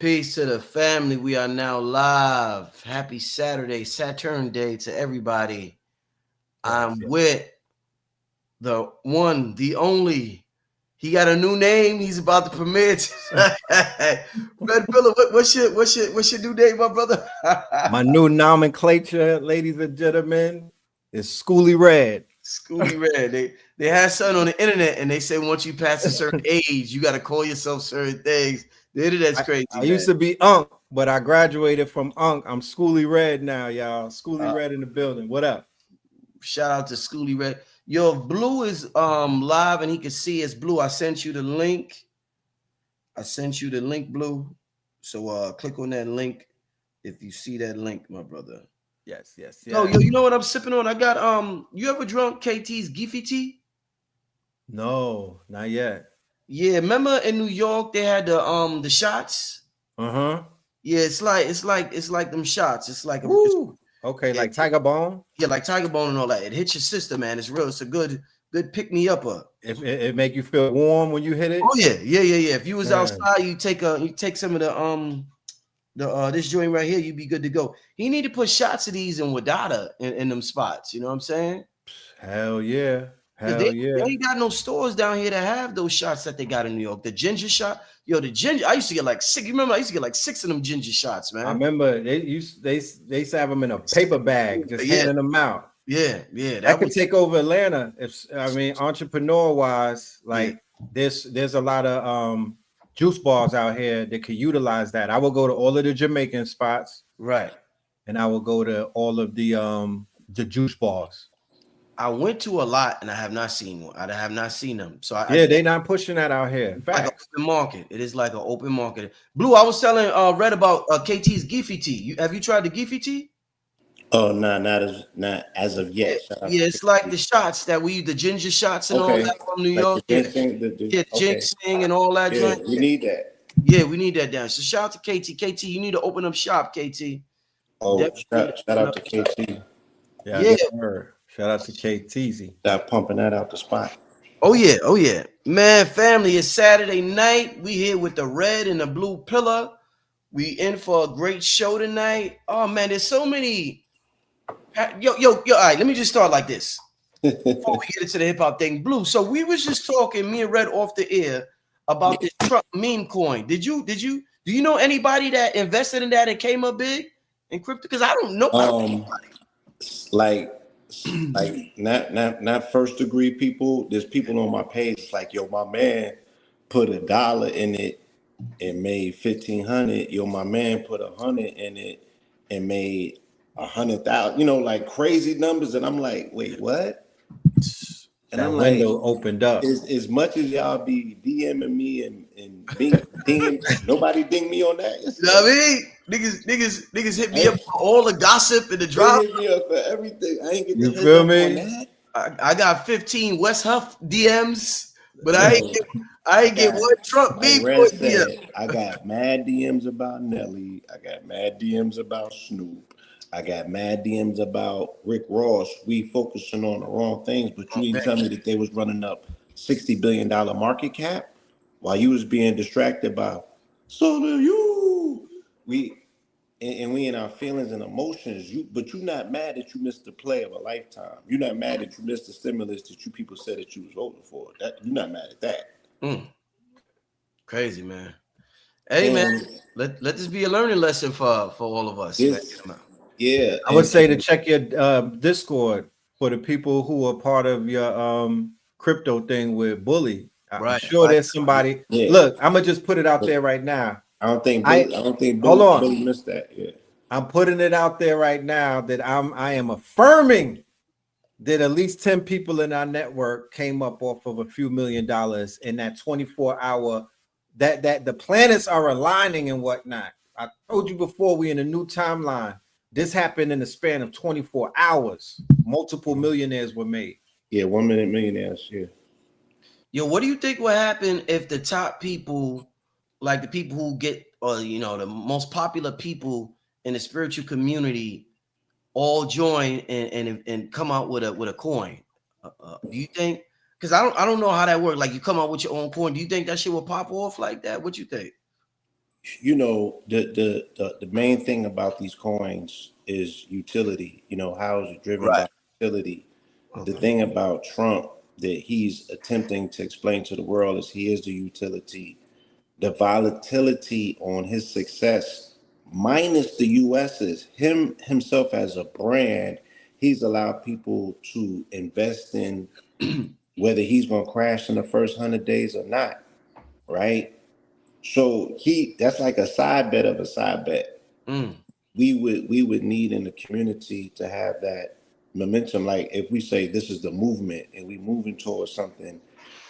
Peace to the family. We are now live. Happy Saturday, Saturn Day to everybody. I'm with the one, the only. He got a new name. He's about to premiere. Red Pillar, what's your new name, my brother? My new nomenclature, ladies and gentlemen, is Schooly Red. Schooly Red. They had something on the internet, and they say once you pass a certain age, you got to call yourself certain things. The internet's crazy. I used to be Unk, but I graduated from Unk. I'm Schooly Red now, y'all. Schooly Red in the building. What up? Shout out to Schooly Red. Yo, if Blue is live and he can see us, Blue, I sent you the link. Blue. So click on that link if you see that link, my brother. Yes. Oh, yo, you know what I'm sipping on? I got you ever drunk KT's Giffy tea? No, not yet. Yeah, remember in New York they had the shots? Uh-huh. Yeah, it's like them shots. It's like okay, like Tiger Bone. Yeah, like Tiger Bone and all that. It hits your system, man. It's real. It's a good pick me up. It make you feel warm when you hit it. Oh yeah. If you was outside, you take some of the this joint right here, you'd be good to go. He need to put shots of these in Wadata in them spots. You know what I'm saying? Hell yeah. They ain't got no stores down here that have those shots that they got in New York. The ginger shot, the ginger. I used to get like 6. You remember? I used to get like 6 of them ginger shots, man. I remember they used to have them in a paper bag, just handing them out. Yeah. That could take over Atlanta. Entrepreneur wise, like there's a lot of juice bars out here that could utilize that. I will go to all of the Jamaican spots, right, and I will go to all of the juice bars. I went to a lot and I have not seen one. I have not seen them. So they're not pushing that out here. Like an open market. It is like an open market. Blue, I was telling Red about KT's Giffy tea. Have you tried the Giffy tea? Oh no, not as of yet. Yeah, it's like the shots that the ginger shots and all that from New York. Ginseng and all that. Yeah, we need that. Yeah, we need that down. So shout out to KT. KT, you need to open up shop, KT. Oh, shout out to KT. Yeah. Shout out to KTZ. Stop pumping that out the spot. Oh yeah. Man, family, it's Saturday night. We here with the red and the blue pillar. We in for a great show tonight. Oh man, there's so many. Yo, all right, let me just start like this. Before we get into the hip-hop thing. Blue, so we was just talking, me and Red off the air, about this Trump meme coin. Do you know anybody that invested in that and came up big in crypto? Because I don't know. Like not first degree people. There's people on my page like, yo, my man put $1 in it and made 1,500. Yo, my man put 100 in it and made 100,000. Like crazy numbers, and I'm like, wait, what? And I'm like, opened up. As much as y'all be DMing me and ding, nobody ding me on that. You know what I mean? Niggas hit me up for all the gossip and the drama. Hit me up for everything. I ain't get you feel me? On that. I got 15 West Huff DMs, but I ain't get one Trump big boy DM. I got mad DMs about Nelly. I got mad DMs about Snoop. I got mad DMs about Rick Ross. We focusing on the wrong things, but you didn't tell me that they was running up $60 billion market cap while you was being distracted by so do you. We in our feelings and emotions. But you're not mad that you missed the play of a lifetime. You're not mad that you missed the stimulus that you people said that you was voting for. That you're not mad at that. Crazy, man. Hey, man, let this be a learning lesson for all of us. Yeah, I would say to check your Discord for the people who are part of your crypto thing with Bully. I'm sure there's somebody. Yeah. Look, I'm gonna just put it out there right now. I don't think Bully missed that. Yeah, I'm putting it out there right now that I am affirming that at least 10 people in our network came up off of a few $1 million in that 24-hour. That the planets are aligning and whatnot. I told you before, we in a new timeline. This happened in the span of 24 hours. Multiple millionaires were made. Yeah, 1 minute millionaires. Yeah. Yo, what do you think will happen if the top people, like the people who get, the most popular people in the spiritual community, all join and come out with a coin? Do you think? Because I don't know how that works. Like you come out with your own coin. Do you think that shit will pop off like that? What you think? You know, the main thing about these coins is utility. You know, how is it driven Right. by utility? The Okay. thing about Trump that he's attempting to explain to the world is he is the utility. The volatility on his success, minus the US's, himself as a brand, he's allowed people to invest in whether he's going to crash in the first 100 days or not, right? So that's like a side bet of a side bet. Mm, We would need in the community to have that momentum. Like if we say this is the movement and we moving towards something,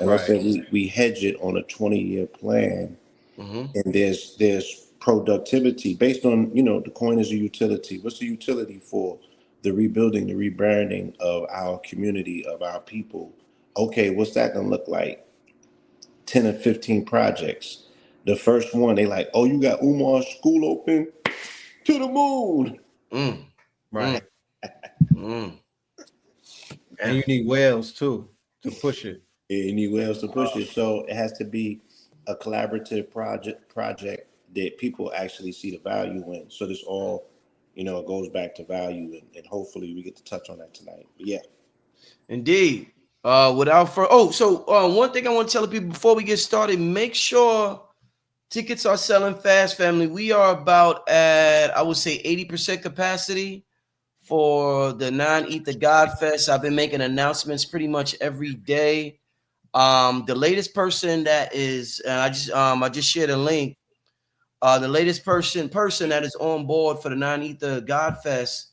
and let's Right. say we hedge it on a 20-year plan, mm-hmm. and there's productivity based on, the coin is a utility. What's the utility for the rebuilding, the rebranding of our community, of our people? Okay, what's that gonna look like? 10 or 15 projects. The first one, they like, oh, you got Umar's school open, to the moon. Mm, mm, Right. mm. And Yeah. you need whales too to push it. Anywhere else to push it. So it has to be a collaborative project that people actually see the value in. So this all, it goes back to value, and hopefully we get to touch on that tonight. But yeah. Indeed. Without further, one thing I want to tell the people before we get started: make sure tickets are selling fast, family. We are about at, I would say, 80% capacity for the non-ether Godfest. I've been making announcements pretty much every day. The latest person that is, I just shared a link. The latest person that is on board for the non-ether Godfest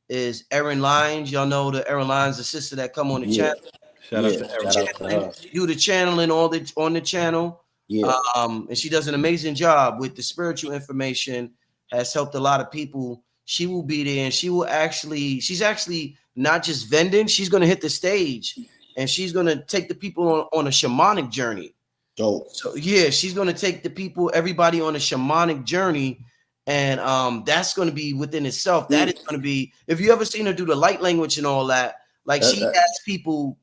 is Erin Lyons. Y'all know the Erin Lyons, the sister that come on the channel. Yeah. Shout out Yeah. to Shout Erin. out to her. She do the channeling on the channel. Yeah. And she does an amazing job with the spiritual information, has helped a lot of people. She will be there, and she's actually not just vending, she's going to hit the stage, and she's going to take the people on a shamanic journey. Dope. So yeah, she's going to take the people, everybody on a shamanic journey. And that's going to be within itself. That is going to be, if you ever seen her do the light language and all that, like That- she that- has people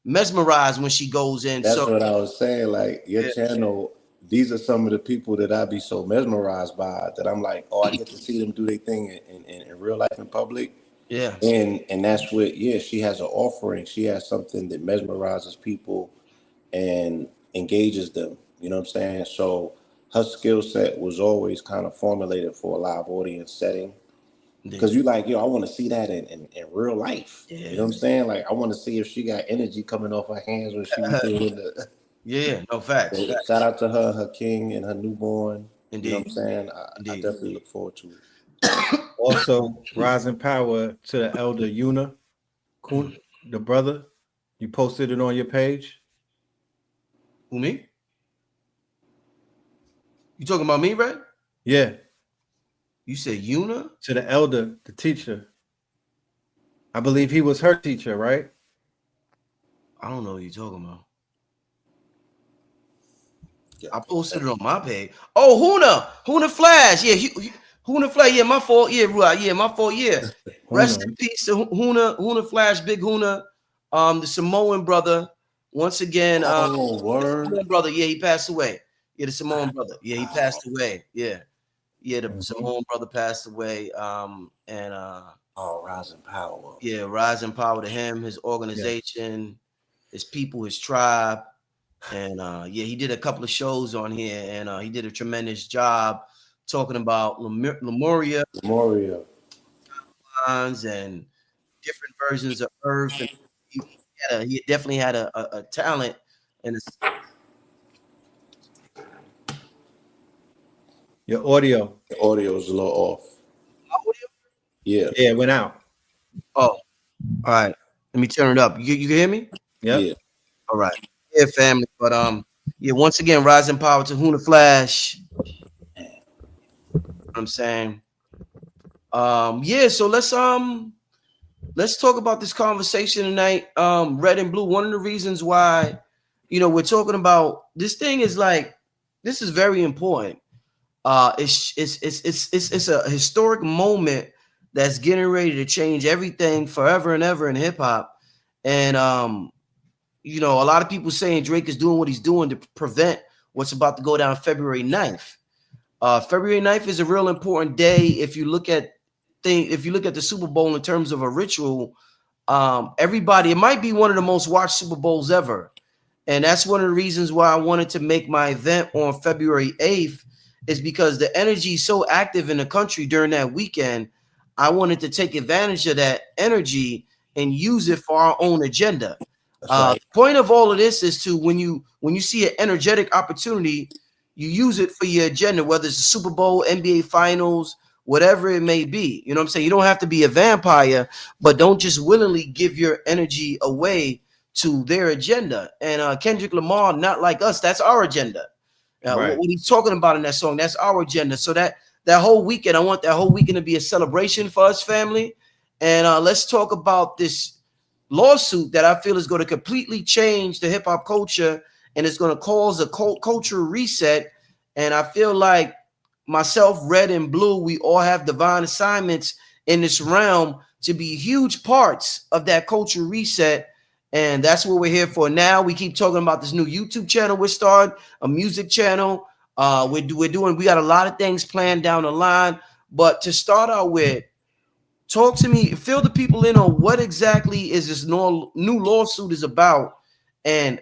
mesmerized when she goes in. that's So what I was saying. Like your yeah, channel, these are some of the people that I be so mesmerized by that I'm like, oh, I get to see them do their thing in real life in public. yeah, And that's what, yeah, she has an offering. She has something that mesmerizes people and engages them. You know what I'm saying? So her skill set was always kind of formulated for a live audience setting. Because indeed. you like, yo, I want to see that in real life. You know Yeah, what I'm saying? Like, I want to see if she got energy coming off her hands when she be doing the. yeah. No facts, So facts. shout out to her, her king, and her newborn. You know Indeed, what I'm saying? I indeed. definitely look forward to it. Also, rising power to the elder Una, Kun, the brother. You posted it on your page. Who, me? You talking about me, right? Yeah, You said Una? to the elder, the teacher. I believe he was her teacher, right? I don't know what you're talking about. Yeah, I posted it on my page. Oh, Huna Flash. Yeah, Huna Flash. Yeah, my fault. Yeah, right. Yeah, my fault. Yeah. Rest Una. in peace to Huna Flash, Big Huna, the Samoan brother. Once again, oh, word. Samoan brother. Yeah, he passed away. Yeah, the Samoan brother. Yeah, he passed away. Yeah, yeah, the Mhm. Samoan brother passed away. And Oh, rising power. yeah, rise in power to him, his organization, his people, his tribe. And yeah, he did a couple of shows on here, and he did a tremendous job talking about Lemuria Memorial. lines and different versions of Earth. And he definitely had a talent. And Your audio. The audio is a little off. Yeah, Yeah, it went out. oh, all right. Let me turn it up. You can hear me? Yep. yeah. All right. Yeah, family. But yeah, once again, rising power to Huna Flash. You know what I'm saying? Yeah, so let's talk about this conversation tonight. Red and blue. One of the reasons why, we're talking about this thing is like, this is very important. It's a historic moment that's getting ready to change everything forever and ever in hip hop. And a lot of people saying Drake is doing what he's doing to prevent what's about to go down February 9th. February 9th is a real important day. If you look at the Super Bowl in terms of a ritual, everybody, it might be one of the most watched Super Bowls ever. And that's one of the reasons why I wanted to make my event on February 8th, is because the energy is so active in the country during that weekend. I wanted to take advantage of that energy and use it for our own agenda. That's right. The point of all of this is to when you see an energetic opportunity, you use it for your agenda, whether it's the Super Bowl, NBA Finals, whatever it may be. You know what I'm saying? You don't have to be a vampire, but don't just willingly give your energy away to their agenda. And Kendrick Lamar, not like us, that's our agenda. Right. What he's talking about in that song, that's our agenda. So that whole weekend, I want that whole weekend to be a celebration for us, family. And let's talk about this lawsuit that I feel is going to completely change the hip hop culture, and it's going to cause a cultural reset. And I feel like myself, Red and Blue, we all have divine assignments in this realm to be huge parts of that cultural reset. And that's what we're here for now. We keep talking about this new YouTube channel we're starting, a music channel. We got a lot of things planned down the line. But to start out with, talk to me, fill the people in on what exactly is this new lawsuit is about, and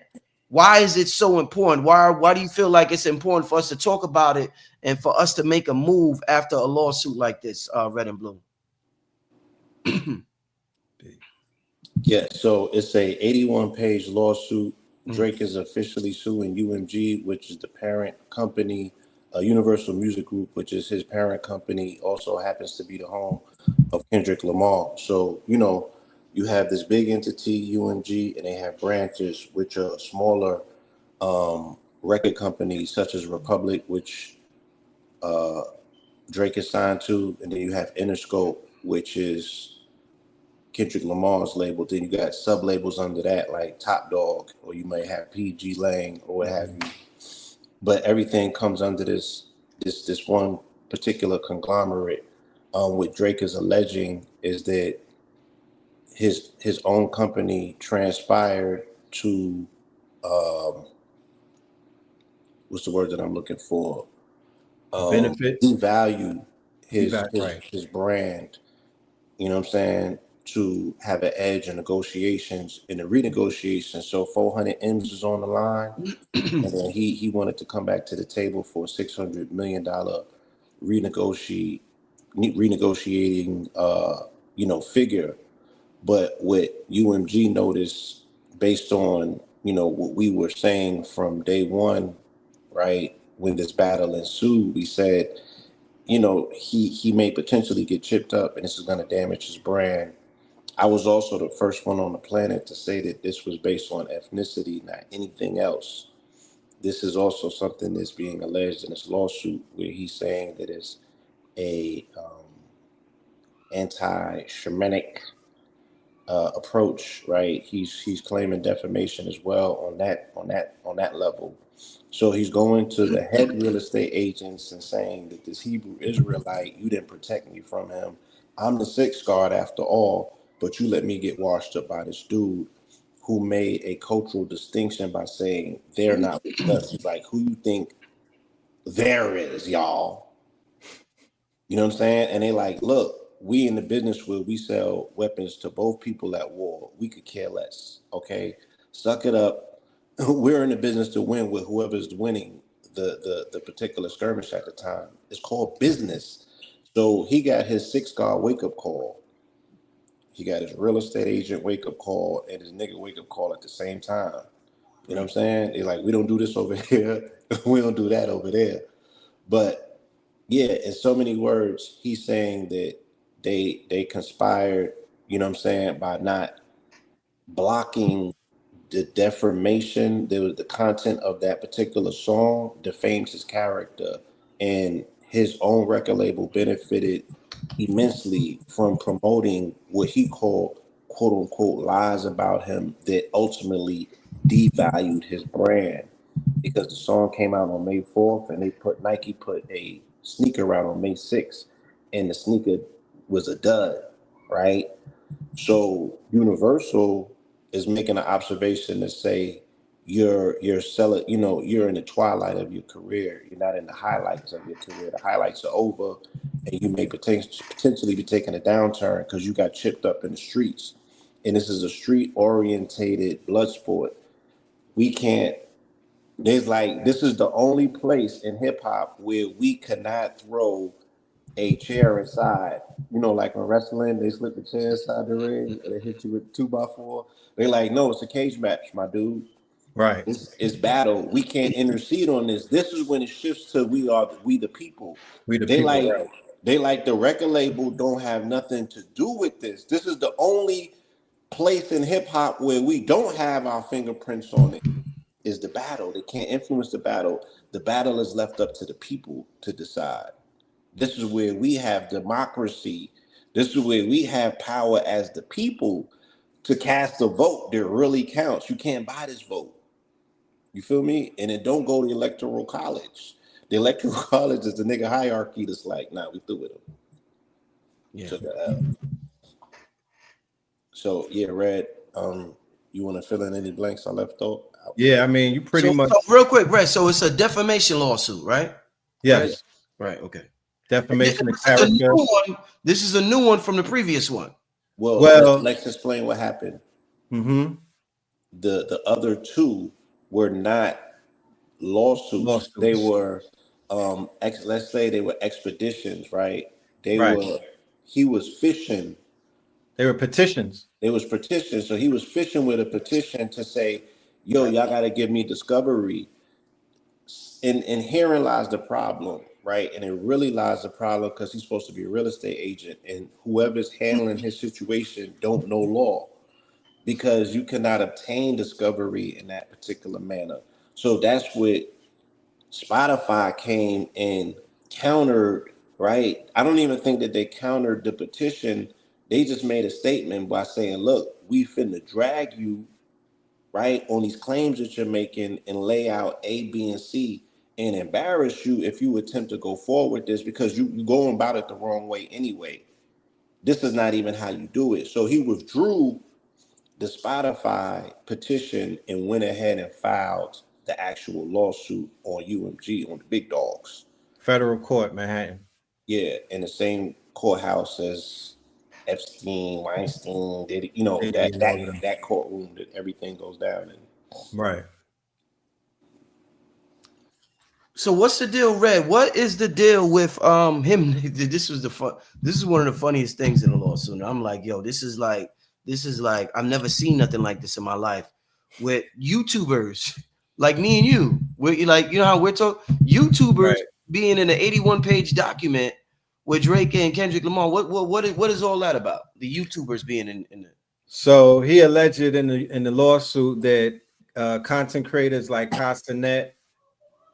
why is it so important? Why do you feel like it's important for us to talk about it and for us to make a move after a lawsuit like this, Red and Blue? Yeah, so it's a 81-page lawsuit. Drake is officially suing UMG, which is the parent company. Universal Music Group, which is his parent company, also happens to be the home of Kendrick Lamar. So, you have this big entity, UMG, and they have branches, which are smaller record companies, such as Republic, which Drake is signed to, and then you have Interscope, which is Kendrick Lamar's label. Then you got sub labels under that, like Top Dog, or you may have PG Lang, or what have you. But everything comes under this one particular conglomerate. What Drake is alleging is that his own company transpired to what's the word that I'm looking for? Benefits. Devalue Right. his brand. You know what I'm saying? To have an edge in negotiations, in the renegotiation. So 400 M's is on the line, and then he wanted to come back to the table for a $600 million renegotiating figure. But what UMG noticed, based on what we were saying from day one, right, when this battle ensued, we said, he may potentially get chipped up, and this is going to damage his brand. I was also the first one on the planet to say that this was based on ethnicity, not anything else. This is also something that's being alleged in this lawsuit, where he's saying that it's a anti-Shemitic approach, right? He's claiming defamation as well on that level. So he's going to the head real estate agents and saying that this Hebrew Israelite, you didn't protect me from him. I'm the sixth guard after all, but you let me get washed up by this dude who made a cultural distinction by saying they're not with us. He's like, who you think there is, y'all? You know what I'm saying? And they like, look, we in the business where we sell weapons to both people at war. We could care less. Okay, suck it up. We're in the business to win with whoever's winning the particular skirmish at the time. It's called business. So he got his six guard wake up call. He got his real estate agent wake up call and his nigga wake up call at the same time. You know what I'm saying? They're like, we don't do this over here. We don't do that over there. But yeah, in so many words, he's saying that they conspired, you know what I'm saying, by not blocking the defamation. The content of that particular song defames his character, and his own record label benefited immensely from promoting what he called quote unquote lies about him that ultimately devalued his brand, because the song came out on May 4th, and Nike put a sneaker out on May 6th, and the sneaker was a dud, right? So Universal is making an observation to say you're selling, you're in the twilight of your career. You're not in the highlights of your career. The highlights are over, and you may potentially be taking a downturn because you got chipped up in the streets. And this is a street orientated blood sport. We can't. There's like this is the only place in hip hop where we cannot throw a chair inside. Like in wrestling, they slip the chair inside the ring or they hit you with 2x4. They like, no, it's a cage match, my dude. Right. It's battle. We can't intercede on this. This is when it shifts to we the people. We the They people. like Right. they like the record label don't have nothing to do with this. This is the only place in hip hop where we don't have our fingerprints on it. Is the battle. They can't influence the battle. The battle is left up to the people to decide. This is where we have democracy. This is where we have power as the people to cast a vote that really counts. You can't buy this vote. You feel me? And it don't go to electoral college. The electoral college is the nigga hierarchy that's like, nah, we through with him. Yeah. So yeah, Red, you want to fill in any blanks I left out? Yeah, I mean, you pretty much. So real quick, Red. So it's a defamation lawsuit, right? Yes. Right. Okay. Defamation of This is a character. new one. This is a new one from the previous one. Well, let's explain what happened. Mm-hmm. The other two were not lawsuits. They were let's say they were expeditions, right? He was fishing. They were petitions. It was petitions. So he was fishing with a petition to say, yo, y'all gotta give me discovery. And herein lies the problem, right? And it really lies the problem because he's supposed to be a real estate agent, and whoever's handling his situation don't know law, because you cannot obtain discovery in that particular manner. So that's what Spotify came and countered, right? I don't even think that they countered the petition. They just made a statement by saying, look, we finna drag you, right, on these claims that you're making and lay out A, B, and C and embarrass you if you attempt to go forward with this, because you're going about it the wrong way anyway. This is not even how you do it. So he withdrew the Spotify petition and went ahead and filed the actual lawsuit on UMG, on the big dogs. Federal court, Manhattan. Yeah, in the same courthouse as Epstein, Weinstein, that courtroom that everything goes down in. Right. So what's the deal, Red? What is the deal with him? This is one of the funniest things in the lawsuit. I'm like, yo, this is like I've never seen nothing like this in my life. With YouTubers like me and you, we're like, how we're talking YouTubers being in an 81-page document with Drake and Kendrick Lamar. What is all that about? The YouTubers being in it. So he alleged in the lawsuit that content creators like Castanet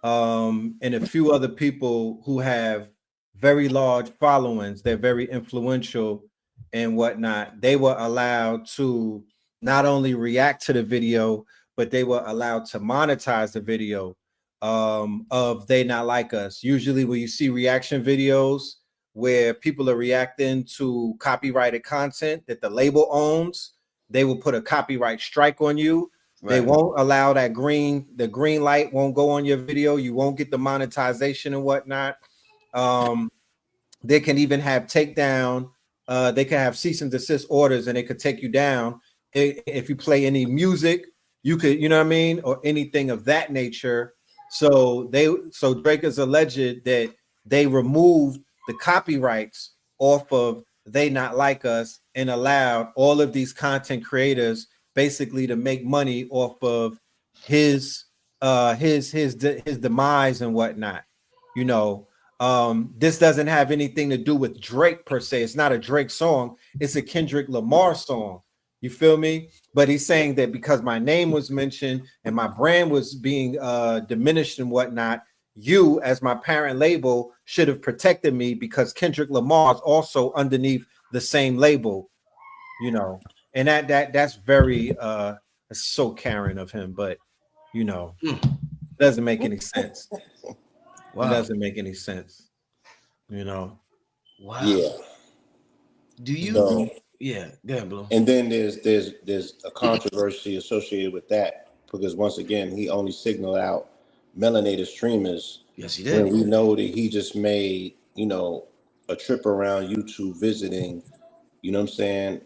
and a few other people who have very large followings, they're very influential and whatnot, they were allowed to not only react to the video, but they were allowed to monetize the video of They Not Like Us. Usually when you see reaction videos where people are reacting to copyrighted content that the label owns, they will put a copyright strike on you. Right. They won't allow the green light won't go on your video. You won't get the monetization and whatnot. They can even have takedown. They can have cease and desist orders, and they could take you down if you play any music. You could, you know what I mean, or anything of that nature. So Drake is alleged that they removed the copyrights off of They Not Like Us and allowed all of these content creators basically to make money off of his demise and whatnot. This doesn't have anything to do with Drake per se. It's not a Drake song. It's a Kendrick Lamar song. You feel me? But he's saying that because my name was mentioned and my brand was being diminished and whatnot, you as my parent label should have protected me because Kendrick Lamar is also underneath the same label, and that's very so Karen of him, but doesn't make any sense. Wow. It doesn't make any sense, Wow. Yeah. Do you? Yeah, go ahead, Blue. And then there's a controversy associated with that. because once again, he only signaled out melanated streamers. Yes, he When did. we know that he just made, a trip around YouTube visiting, you know what I'm saying,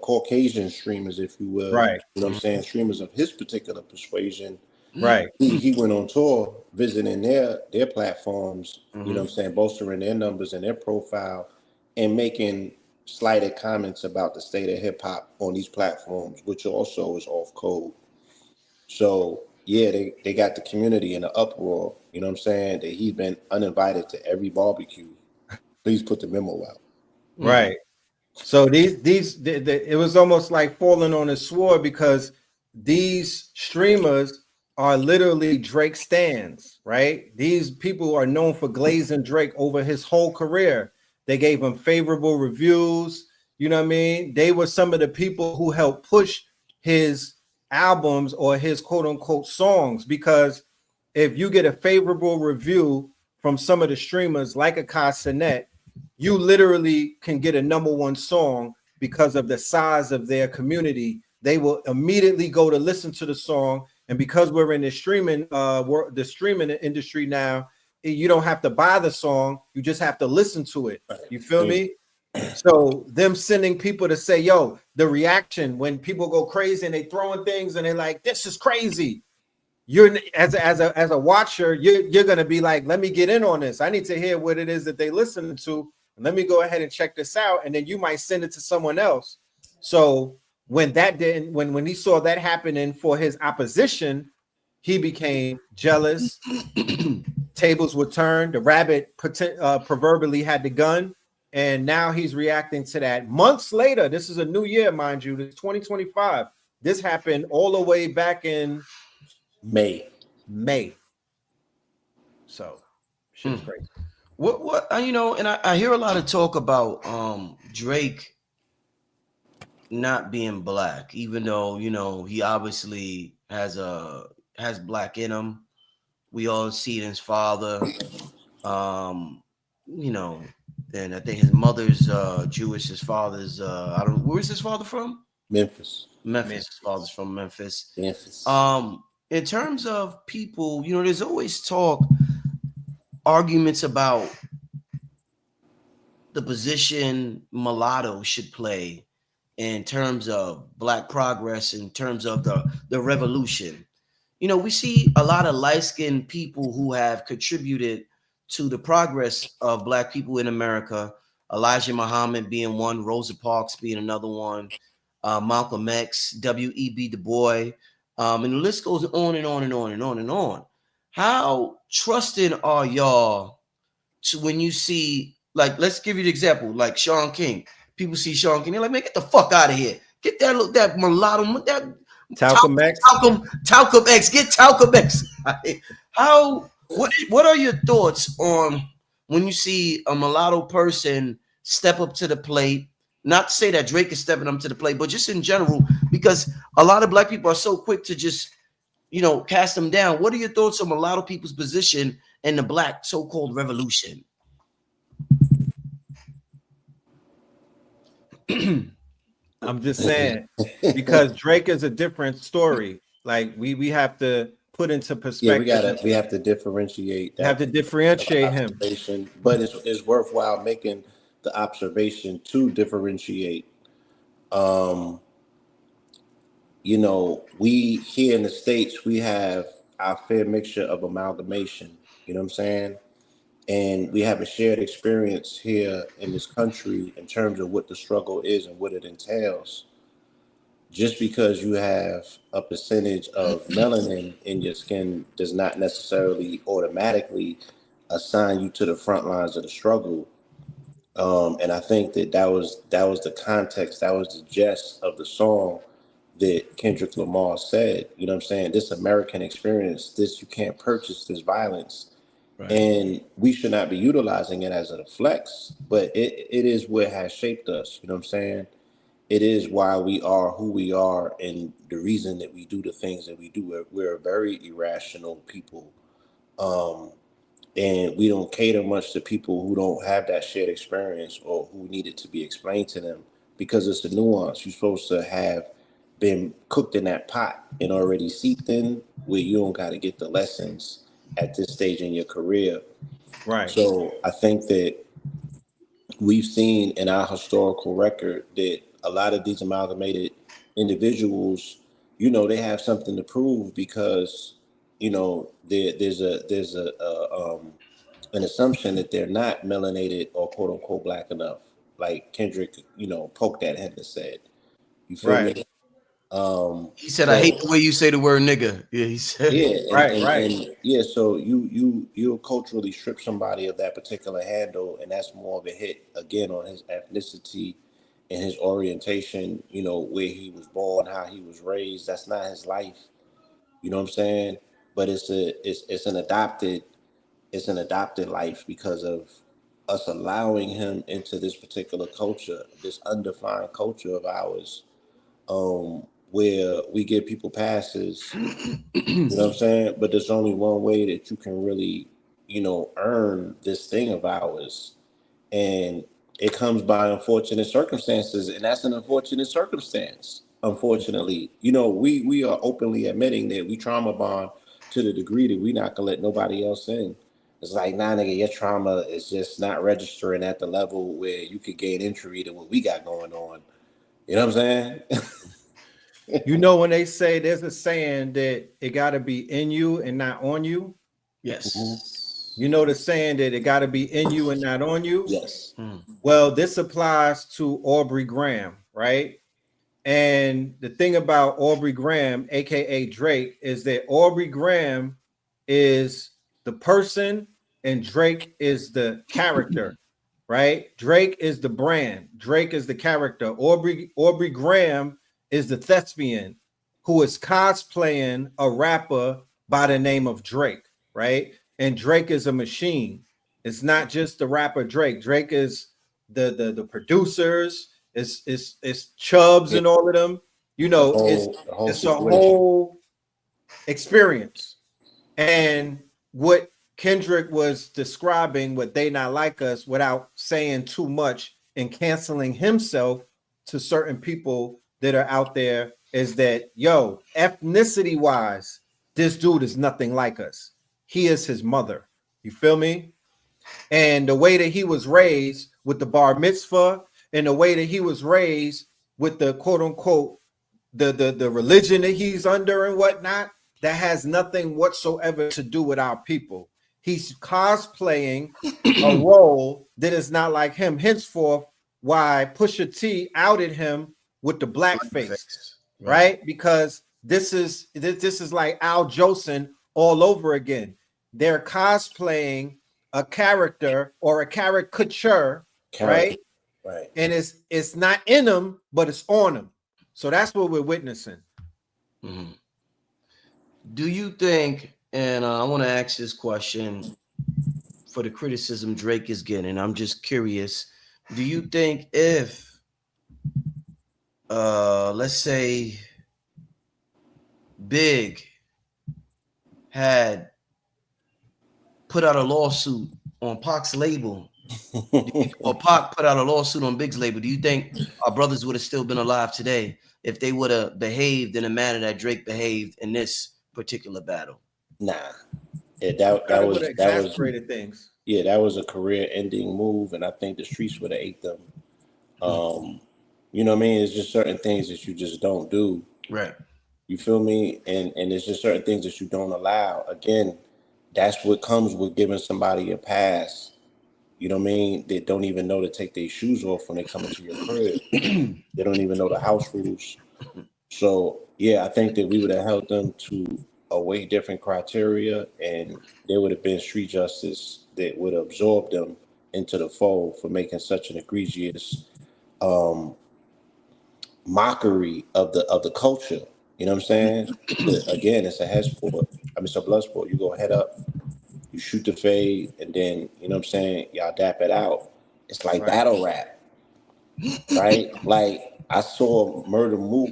Caucasian streamers, if you will, Right. you know what I'm saying, streamers of his particular persuasion. Right. He went on tour visiting their platforms, you know Mm-hmm. what I'm saying, bolstering their numbers and their profile and making slighted comments about the state of hip hop on these platforms, which also is off code. So yeah, they got the community in an uproar, you know what I'm saying, that he's been uninvited to every barbecue. Please put the memo out. Right. So it was almost like falling on his sword because these streamers are literally Drake stans, right? These people are known for glazing Drake over his whole career. They gave him favorable reviews. You know what I mean? They were some of the people who helped push his albums or his quote unquote songs, because if you get a favorable review from some of the streamers like a Casanet, you literally can get a number one song because of the size of their community. They will immediately go to listen to the song, and because we're in the streaming industry now, you don't have to buy the song; you just have to listen to it. You feel me? So them sending people to say, "Yo," the reaction when people go crazy and they throwing things and they're like, "This is crazy." You're as a watcher, you're gonna be like, let me get in on this. I need to hear what it is that they listening to. And let me go ahead and check this out. And then you might send it to someone else. So when that didn't, when he saw that happening for his opposition, he became jealous. Tables were turned. The rabbit proverbially had the gun, and now he's reacting to that. Months later, this is a new year, mind you. This is 2025. This happened all the way back in May. So shit's crazy. What and I hear a lot of talk about Drake not being black, even though he obviously has black in him. We all see it in his father. Um, you know, and I think his mother's Jewish. His father's I don't. Where's his father from? Memphis. Memphis. His father's from Memphis. Memphis. In terms of people, there's always talk, arguments about the position mulatto should play in terms of black progress, in terms of the revolution. We see a lot of light-skinned people who have contributed to the progress of black people in America. Elijah Muhammad being one, Rosa Parks being another one, Malcolm X, W.E.B. Du Bois, and the list goes on and on and on and on and on. How trusting are y'all to when you see, like, let's give you the example, like Sean King. People see Sean King, they're like, man, get the fuck out of here. Get that mulatto, that Talcum X. Talcum X. Get Talcum X. What are your thoughts on when you see a mulatto person step up to the plate? Not to say that Drake is stepping up to the plate, but just in general, because a lot of black people are so quick to just, cast them down. What are your thoughts on mulatto people's position in the black so-called revolution? I'm just saying, because Drake is a different story. Like we have to put into perspective. We have to differentiate that. Have to differentiate him. But it's worthwhile making the observation to differentiate. We here in the States, we have our fair mixture of amalgamation. You know what I'm saying? And we have a shared experience here in this country in terms of what the struggle is and what it entails. Just because you have a percentage of melanin in your skin does not necessarily automatically assign you to the front lines of the struggle. And I think that was the context, that was the gist of the song that Kendrick Lamar said. You know what I'm saying? This American experience, this, you can't purchase this violence. Right. And we should not be utilizing it as a flex, but it is what has shaped us. You know what I'm saying? It is why we are who we are, and the reason that we do the things that we do. We're a very irrational people. And we don't cater much to people who don't have that shared experience or who need it to be explained to them, because it's a nuance. You're supposed to have been cooked in that pot and already seeped in, where you don't got to get the lessons at this stage in your career. Right. So I think that we've seen in our historical record that a lot of these amalgamated individuals, they have something to prove because, there's an assumption that they're not melanated or quote unquote black enough. Like Kendrick, poked at him and said, you feel Right. me? He said, "I hate So the way you say the word nigga." Yeah, he said. yeah, Right. and yeah, so you'll culturally strip somebody of that particular handle, and that's more of a hit again on his ethnicity and his orientation, where he was born, how he was raised. That's not his life. You know what I'm saying? But it's an adopted life because of us allowing him into this particular culture, this undefined culture of ours, where we give people passes. You know what I'm saying? But there's only one way that you can really, earn this thing of ours. And it comes by unfortunate circumstances. And that's an unfortunate circumstance. Unfortunately, we are openly admitting that we trauma bond to the degree that we not gonna let nobody else in. It's like, nah, nigga, your trauma is just not registering at the level where you could gain entry to what we got going on. You know what I'm saying? When they say there's a saying that it got to be in you and not on you. Yes. The saying that it got to be in you and not on you. Yes. Well, this applies to Aubrey Graham, right? And the thing about Aubrey Graham, aka Drake, is that Aubrey Graham is the person and Drake is the character, right? Drake is the brand, Drake is the character. Aubrey Graham is the thespian who is cosplaying a rapper by the name of Drake, right? And Drake is a machine. It's not just the rapper Drake. Drake is the producers, it's Chubbs and all of them. The whole It's a situation. whole experience. And what Kendrick was describing, what They Not Like Us, without saying too much and canceling himself to certain people that are out there, is that, ethnicity wise, this dude is nothing like us. He is his mother. You feel me? And the way that he was raised with the bar mitzvah, and the way that he was raised with the quote unquote the religion that he's under and whatnot, that has nothing whatsoever to do with our people. He's cosplaying a role that is not like him. Henceforth, why Pusha T outed him with the blackface, right? Because this is like Al Jolson all over again. They're cosplaying a character or a caricature, right? Right. And it's not in them, but it's on them. So that's what we're witnessing. Mm-hmm. Do you think, and I want to ask this question for the criticism Drake is getting, I'm just curious, do you think if, let's say, Big had put out a lawsuit on Pac's label, or Pac put out a lawsuit on Big's label, do you think our brothers would have still been alive today if they would have behaved in a manner that Drake behaved in this particular battle? Nah. Yeah, that was exasperated things. Yeah, that was a career-ending move, and I think the streets would have ate them. You know what I mean? It's just certain things that you just don't do. Right. You feel me? And there's just certain things that you don't allow. Again, that's what comes with giving somebody a pass. You know what I mean? They don't even know to take their shoes off when they come into your crib. They don't even know the house rules. So yeah, I think that we would have held them to a way different criteria, and there would have been street justice that would have absorbed them into the fold for making such an egregious mockery of the culture. You know what I'm saying? Again, it's a head sport. I mean, it's a blood sport. You go head up, you shoot the fade, and then you know what I'm saying. Y'all dap it out. It's like battle rap, right? Like I saw Murder Mook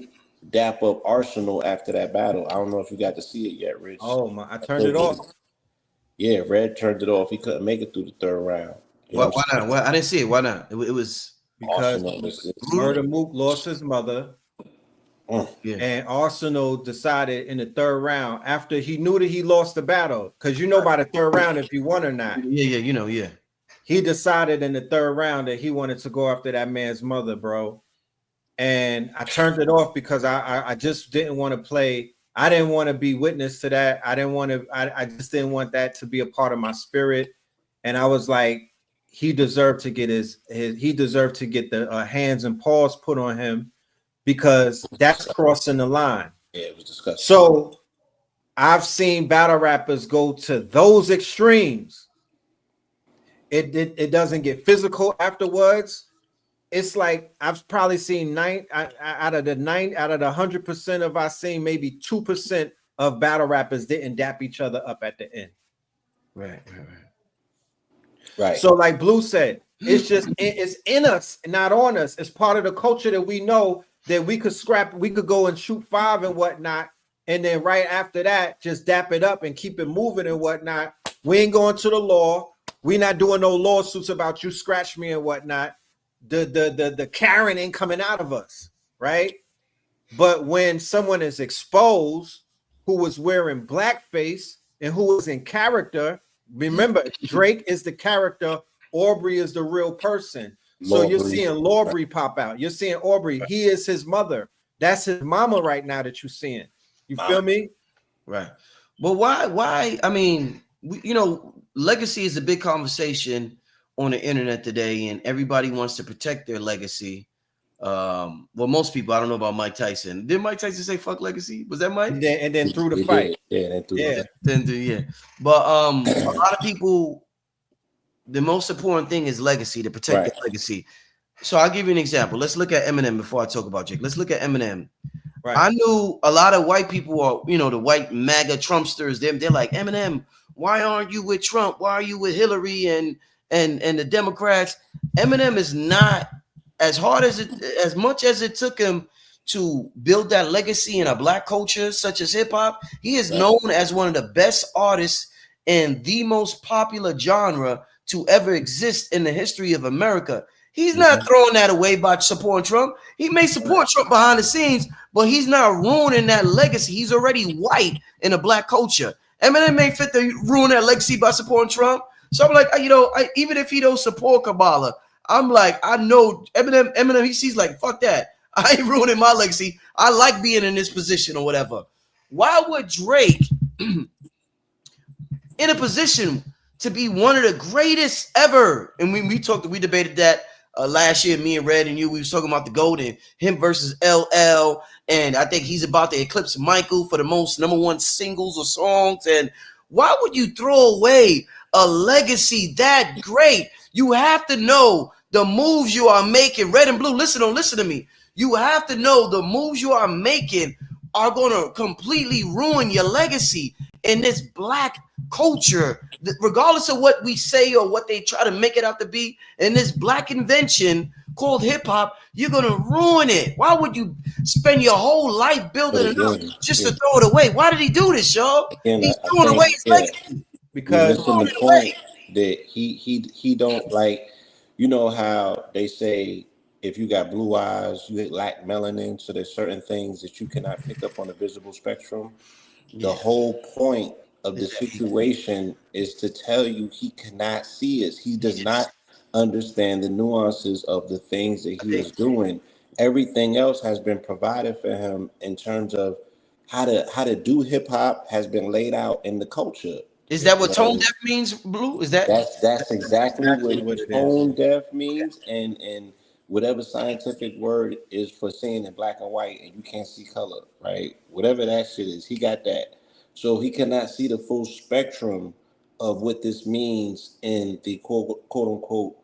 dap up Arsenal after that battle. I don't know if you got to see it yet, Rich. Oh my! I turned it off. Yeah, Red turned it off. He couldn't make it through the third round. Why not? Well, I didn't see it. Why not? It was because Murder Mook lost his mother. Yeah. And Arsenal decided in the third round, after he knew that he lost the battle, because you know by the third round if you won or not. Yeah, yeah. He decided in the third round that he wanted to go after that man's mother, bro. And I turned it off because I just didn't want to play. I didn't want to be witness to that. I didn't want to. I just didn't want that to be a part of my spirit. And I was like, he deserved to get his he deserved to get the hands and paws put on him because that's crossing the line. Yeah, it was disgusting. So I've seen battle rappers go to those extremes. It doesn't get physical afterwards. It's like I've probably seen out of the 100% of I seen, maybe 2% of battle rappers didn't dap each other up at the end. Right. So, like Blue said, it's in us, not on us. It's part of the culture that we know that we could go and shoot 5 and whatnot, and then right after that, just dap it up and keep it moving and whatnot. We ain't going to the law. We not doing no lawsuits about you scratch me and whatnot. The Karen ain't coming out of us, right? But when someone is exposed who was wearing blackface and who was in character, remember, Drake is the character, Aubrey is the real person. So you're seeing Aubrey pop out. You're seeing Aubrey. He is his mother. That's his mama right now that you're seeing. You feel me? Right. But why? I mean, legacy is a big conversation on the internet today, and everybody wants to protect their legacy. Well, most people. I don't know about Mike Tyson. Did Mike Tyson say "fuck legacy"? Was that Mike? And then through the fight. Yeah. But a lot of people. The most important thing is legacy, to protect their legacy. So I'll give you an example. Let's look at Eminem before I talk about Jake. Let's look at Eminem. Right. I knew a lot of white people are, the white MAGA Trumpsters. They're like, Eminem, why aren't you with Trump? Why are you with Hillary and the Democrats? Eminem is not as much as it took him to build that legacy in a black culture such as hip hop. He is known as one of the best artists in the most popular genre to ever exist in the history of America. He's not throwing that away by supporting Trump. He may support Trump behind the scenes, but he's not ruining that legacy. He's already white in a black culture. Eminem may fit to ruin that legacy by supporting Trump. So I'm like, even if he don't support Kabbalah, I'm like, I know Eminem, he sees like, fuck that. I ain't ruining my legacy. I like being in this position or whatever. Why would Drake in a position to be one of the greatest ever? And we debated that last year, me and Red and you, we was talking about the GOAT and him versus LL. And I think he's about to eclipse Michael for the most #1 singles or songs. And why would you throw away a legacy that great? You have to know the moves you are making. Red and Blue, listen to me. You have to know the moves you are making are going to completely ruin your legacy in this black culture, regardless of what we say or what they try to make it out to be. In this black invention called hip-hop, you're going to ruin it. Why would you spend your whole life building it up just to throw it away? Why did he do this, y'all? He's throwing away his legacy. Because the point that he don't like, how they say if you got blue eyes, you lack melanin, so there's certain things that you cannot pick up on the visible spectrum. The whole point of the situation is to tell you he cannot see us. He does not understand the nuances of the things that he is doing. Everything else has been provided for him in terms of how to do hip hop has been laid out in the culture. Is that what tone deaf means, Blue? Is that's exactly what tone deaf means, and whatever scientific word is for seeing in black and white and you can't see color, right? Whatever that shit is, he got that. So he cannot see the full spectrum of what this means in the quote unquote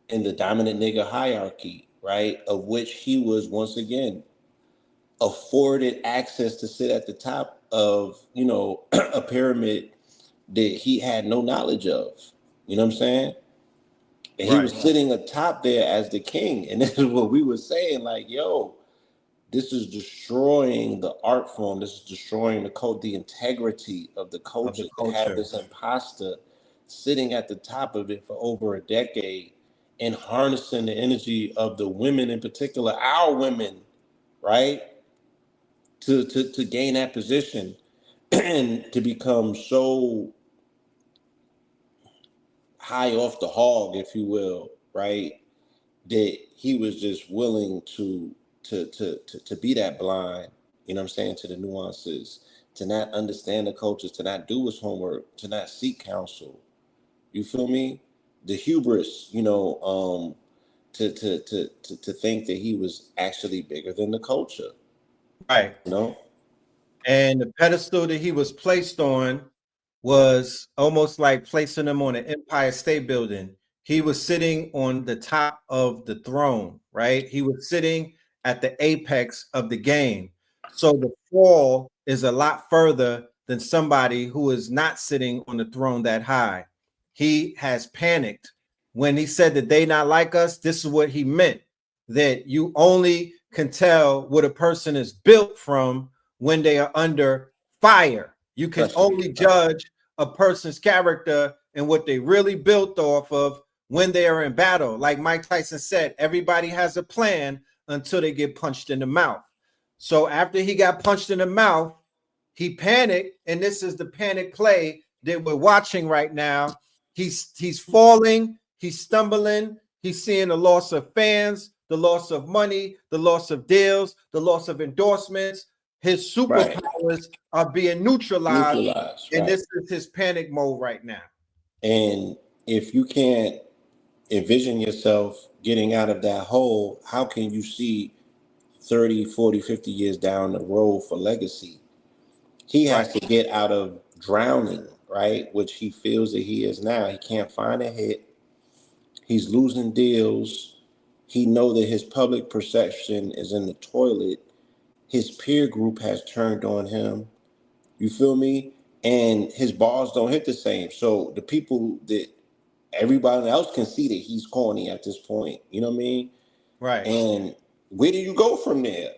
in the dominant nigga hierarchy, right? Of which he was once again afforded access to sit at the top of, a pyramid that he had no knowledge of. You know what I'm saying? And he was sitting atop there as the king. And this is what we were saying, like, yo, this is destroying the art form. This is destroying the integrity of the culture. To have this imposter sitting at the top of it for over a decade and harnessing the energy of the women in particular, our women, right? to gain that position and to become so high off the hog, if you will, right? That he was just willing to be that blind, you know what I'm saying, to the nuances, to not understand the cultures, to not do his homework, to not seek counsel. You feel me? The hubris, to think that he was actually bigger than the culture. Right. You know? And the pedestal that he was placed on was almost like placing him on an Empire State Building. He was sitting on the top of the throne, right? He was sitting at the apex of the game. So the fall is a lot further than somebody who is not sitting on the throne that high. He has panicked when he said that they not like us. This is what he meant, that you only can tell what a person is built from when they are under fire. You can only judge a person's character and what they really built off of when they are in battle. Like Mike Tyson said, everybody has a plan until they get punched in the mouth. So after he got punched in the mouth, he panicked, and this is the panic play that we're watching right now. He's falling, he's stumbling, he's seeing the loss of fans, the loss of money, the loss of deals, the loss of endorsements. His superpowers are being neutralized, and this is his panic mode right now. And if you can't envision yourself getting out of that hole, how can you see 30, 40, 50 years down the road for legacy? He has to get out of drowning, right? Which he feels that he is now. He can't find a hit. He's losing deals. He know that his public perception is in the toilet. His peer group has turned on him. You feel me? And his bars don't hit the same. So the people that everybody else can see that he's corny at this point. You know what I mean? Right. And where do you go from there?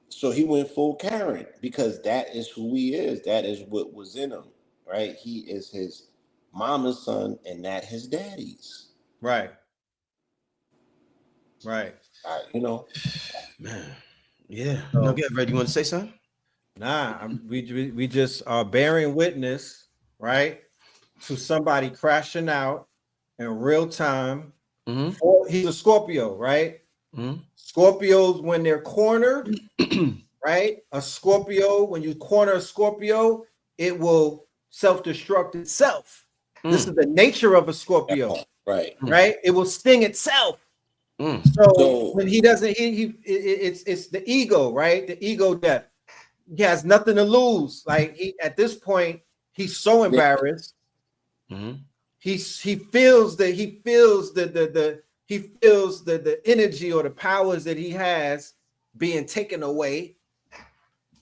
So he went full Karen because that is who he is. That is what was in him, right? He is his mama's son and not his daddy's. Right. Right. You know? Man. Yeah. No, get ready. You want to say something? Nah, we just are bearing witness, right, to somebody crashing out in real time. Mm-hmm. He's a Scorpio, right? Mm-hmm. Scorpios, when they're cornered, right? A Scorpio, when you corner a Scorpio, it will self-destruct itself. This is the nature of a Scorpio, right? It will sting itself. So when he doesn't, it's the ego, right? The ego death. He has nothing to lose. Like at this point, he's so embarrassed. Mm-hmm. He feels the energy or the powers that he has being taken away.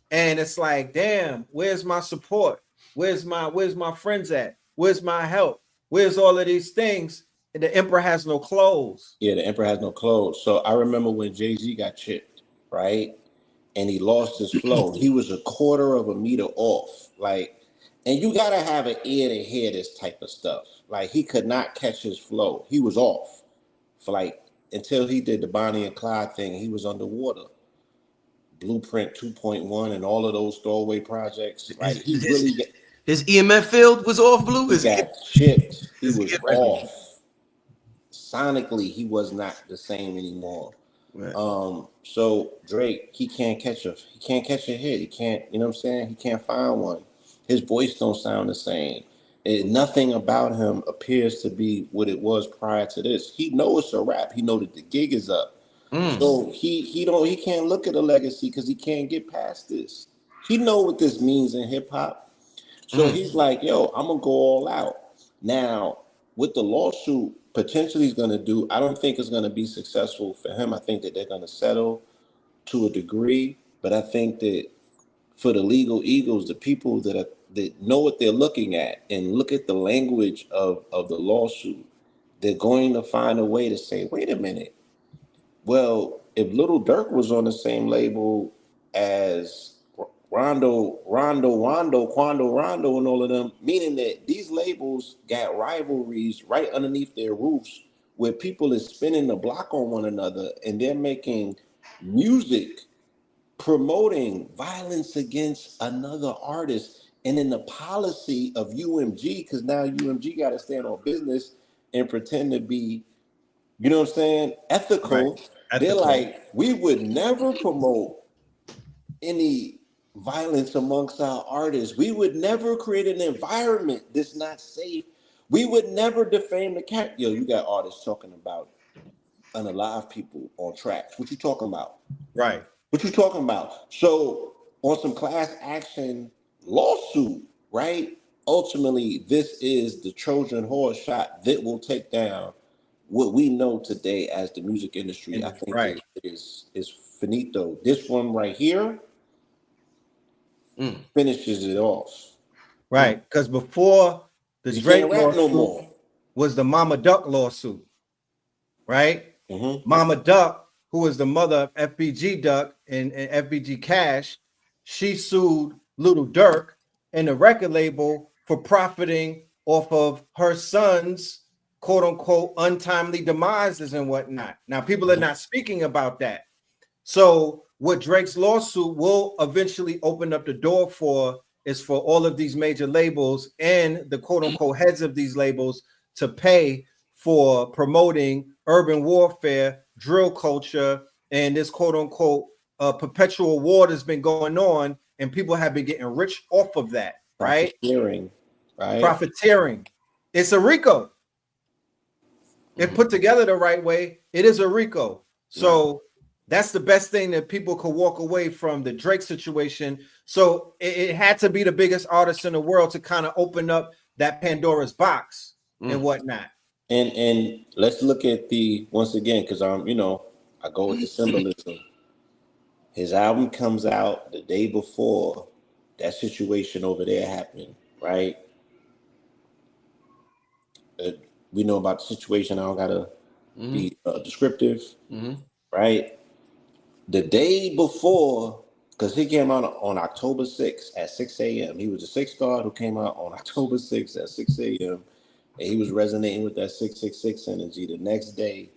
And it's like, damn, where's my support? Where's my friends at? Where's my help? Where's all of these things? And the emperor has no clothes. Yeah, the emperor has no clothes. So I remember when Jay-Z got chipped, right? And he lost his flow. He was a quarter of a meter off. Like, and you gotta have an ear to hear this type of stuff. Like, he could not catch his flow. He was off. For like until he did the Bonnie and Clyde thing, he was underwater. Blueprint 2.1 and all of those throwaway projects. Like his EMF field was off, Blue. He got chipped. He was off. Sonically, he was not the same anymore. Right. So Drake, he can't catch a hit. He can't, you know what I'm saying? He can't find one. His voice don't sound the same. Nothing about him appears to be what it was prior to this. He knows it's a rap. He know that the gig is up. So he can't look at a legacy because he can't get past this. He know what this means in hip hop. So he's like, yo, I'm gonna go all out. Now, what the lawsuit potentially is gonna do, I don't think it's gonna be successful for him. I think that they're gonna settle to a degree, but I think that for the legal eagles, the people that know what they're looking at and look at the language of the lawsuit, they're going to find a way to say, wait a minute. Well, if Little Durk was on the same label as Quando Rondo, and all of them, meaning that these labels got rivalries right underneath their roofs where people is spinning the block on one another and they're making music promoting violence against another artist, and in the policy of UMG, because now UMG got to stand on business and pretend to be, you know what I'm saying, ethical. Right. They're Ethical. like, we would never promote any violence amongst our artists. We would never create an environment that's not safe. We would never defame the cat. Yo, you got artists talking about unalive people on tracks. What you talking about? Right. What you talking about? So on some class action lawsuit, right? Ultimately, this is the Trojan horse shot that will take down what we know today as the music industry. I think Right. is finito. This one right here finishes it off. Right. Because before the You Drake can't rap no lawsuit more. was the Mama Duck lawsuit. Right. Mama Duck, who was the mother of FBG Duck and FBG Cash, she sued Little Durk and the record label for profiting off of her son's quote unquote untimely demises and whatnot. Now, people are not speaking about that. So, what Drake's lawsuit will eventually open up the door for is for all of these major labels and the quote unquote heads of these labels to pay for promoting urban warfare, drill culture, and this quote unquote perpetual war that's been going on, and people have been getting rich off of that, right? Profiteering, right? Profiteering. It's a RICO. If put together the right way, it is a RICO. So that's the best thing that people could walk away from the Drake situation. So it had to be the biggest artist in the world to kind of open up that Pandora's box and whatnot. And let's look at the once again, because I go with the symbolism. His album comes out the day before that situation over there happened, right? We know about the situation. I don't gotta be descriptive, right? The day before, because he came out on October 6th at 6 a.m. He was a 6 star who came out on October 6th at 6 a.m. And he was resonating with that 666 energy. The next day,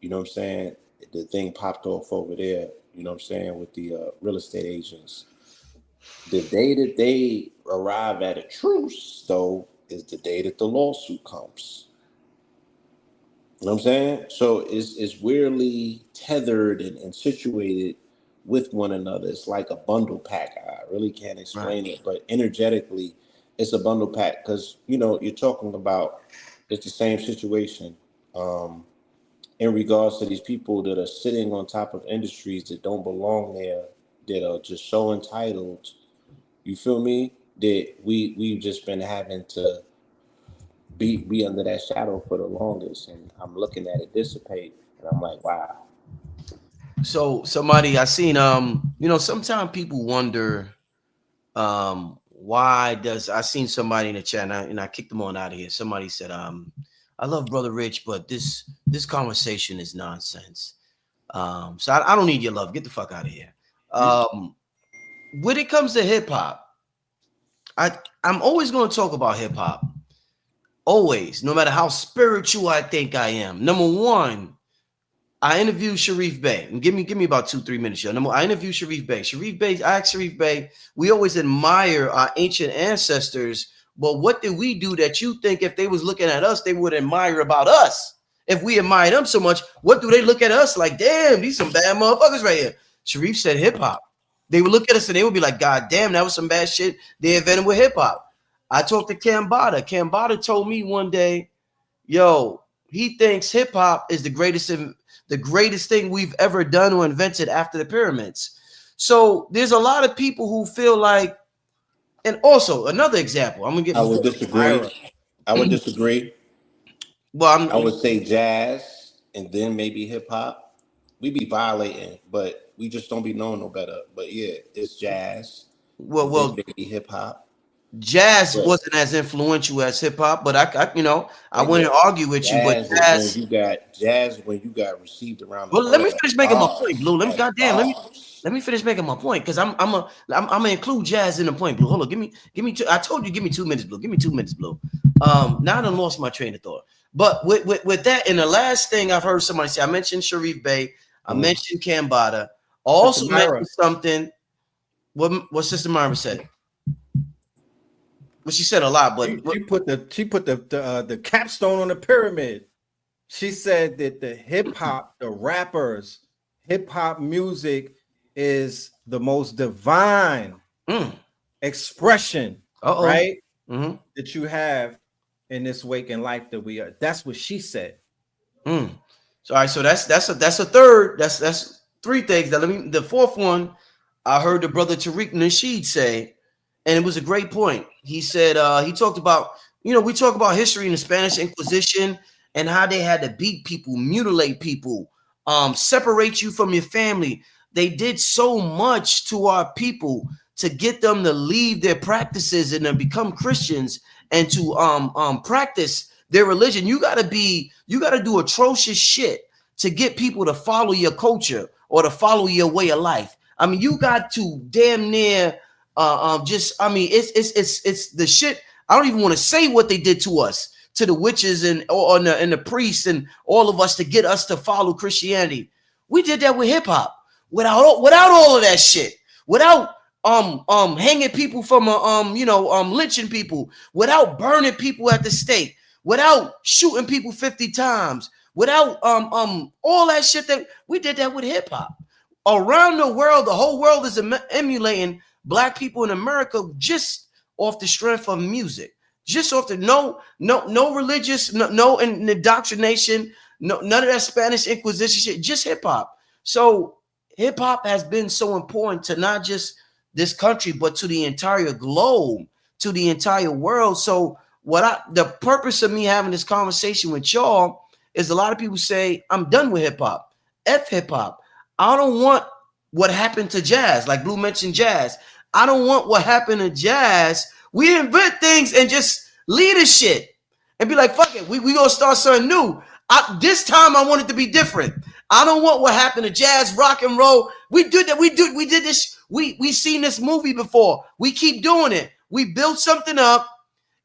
you know what I'm saying, the thing popped off over there, you know what I'm saying, with the real estate agents. The day that they arrive at a truce, though, is the day that the lawsuit comes. You know what I'm saying? So it's weirdly tethered and situated with one another. It's like a bundle pack. I really can't explain it, but energetically, it's a bundle pack because, you're talking about it's the same situation in regards to these people that are sitting on top of industries that don't belong there, that are just so entitled. You feel me? That we've just been having to be under that shadow for the longest, and I'm looking at it dissipate, and I'm like, wow. So somebody I seen, sometimes people wonder, why does I seen somebody in the chat and I kicked them on out of here. Somebody said, I love Brother Rich, but this conversation is nonsense. So I don't need your love. Get the fuck out of here. When it comes to hip hop, I'm always going to talk about hip hop. Always, no matter how spiritual I think I am. Number one, I interviewed Sharif Bey. And give me about 2-3 minutes here. I interviewed Sharif Bey. I asked Sharif Bey, we always admire our ancient ancestors, but what did we do that you think if they was looking at us, they would admire about us? If we admire them so much, what do they look at us like? Damn, these some bad motherfuckers right here. Sharif said hip hop. They would look at us and they would be like, God damn, that was some bad shit they invented with hip hop. I talked to Cambada. Cambada told me one day, yo, he thinks hip hop is the greatest thing we've ever done or invented after the pyramids. So there's a lot of people who feel like, and also another example, I'm gonna get. I would disagree. Well, I would say jazz and then maybe hip hop. We be violating, but we just don't be knowing no better. But yeah, it's jazz. Well, maybe hip hop. Jazz wasn't as influential as hip hop, but I wouldn't argue with you. But jazz, when you got received around. Well, let me finish making my point, Blue. Let me finish making my point because I'm gonna include jazz in the point, Blue. Hold on, give me two. I told you, give me 2 minutes, Blue. Give me 2 minutes, Blue. Now I done lost my train of thought. But with that, and the last thing I've heard somebody say, I mentioned Sharif Bey, I mentioned Cambada. Also Sister Myra. mentioned something. What Sister Myra said? Well, she said a lot, but She put the capstone on the pyramid. She said that the hip hop, the rappers, hip hop music is the most divine expression, right? Mm-hmm. That you have in this waking life that we are. That's what she said. So all right, so that's a third. That's three things. That the fourth one, I heard the brother Tariq Nasheed say, and it was a great point. He said he talked about, we talk about history in the Spanish Inquisition and how they had to beat people, mutilate people, separate you from your family. They did so much to our people to get them to leave their practices and to become Christians and to practice their religion. You got to do atrocious shit to get people to follow your culture or to follow your way of life. I mean, you got to damn near it's the shit. I don't even want to say what they did to us, to the witches and the priests and all of us to get us to follow Christianity. We did that with hip hop without all of that shit, without hanging people from lynching people, without burning people at the stake, without shooting people 50 times, without all that shit. That we did that with hip hop. Around the world, the whole world is emulating black people in America just off the strength of music, just off the no religious, no indoctrination, none of that Spanish Inquisition shit, just hip hop. So hip hop has been so important to not just this country, but to the entire globe, to the entire world. So the purpose of me having this conversation with y'all is, a lot of people say, I'm done with hip hop. F hip hop. I don't want what happened to jazz. Like Blue mentioned jazz. I don't want what happened to jazz. We invent things and just leave this shit and be like, fuck it. We gonna start something new. This time I want it to be different. I don't want what happened to jazz, rock and roll. We did that. We did this. We seen this movie before. We keep doing it. We build something up.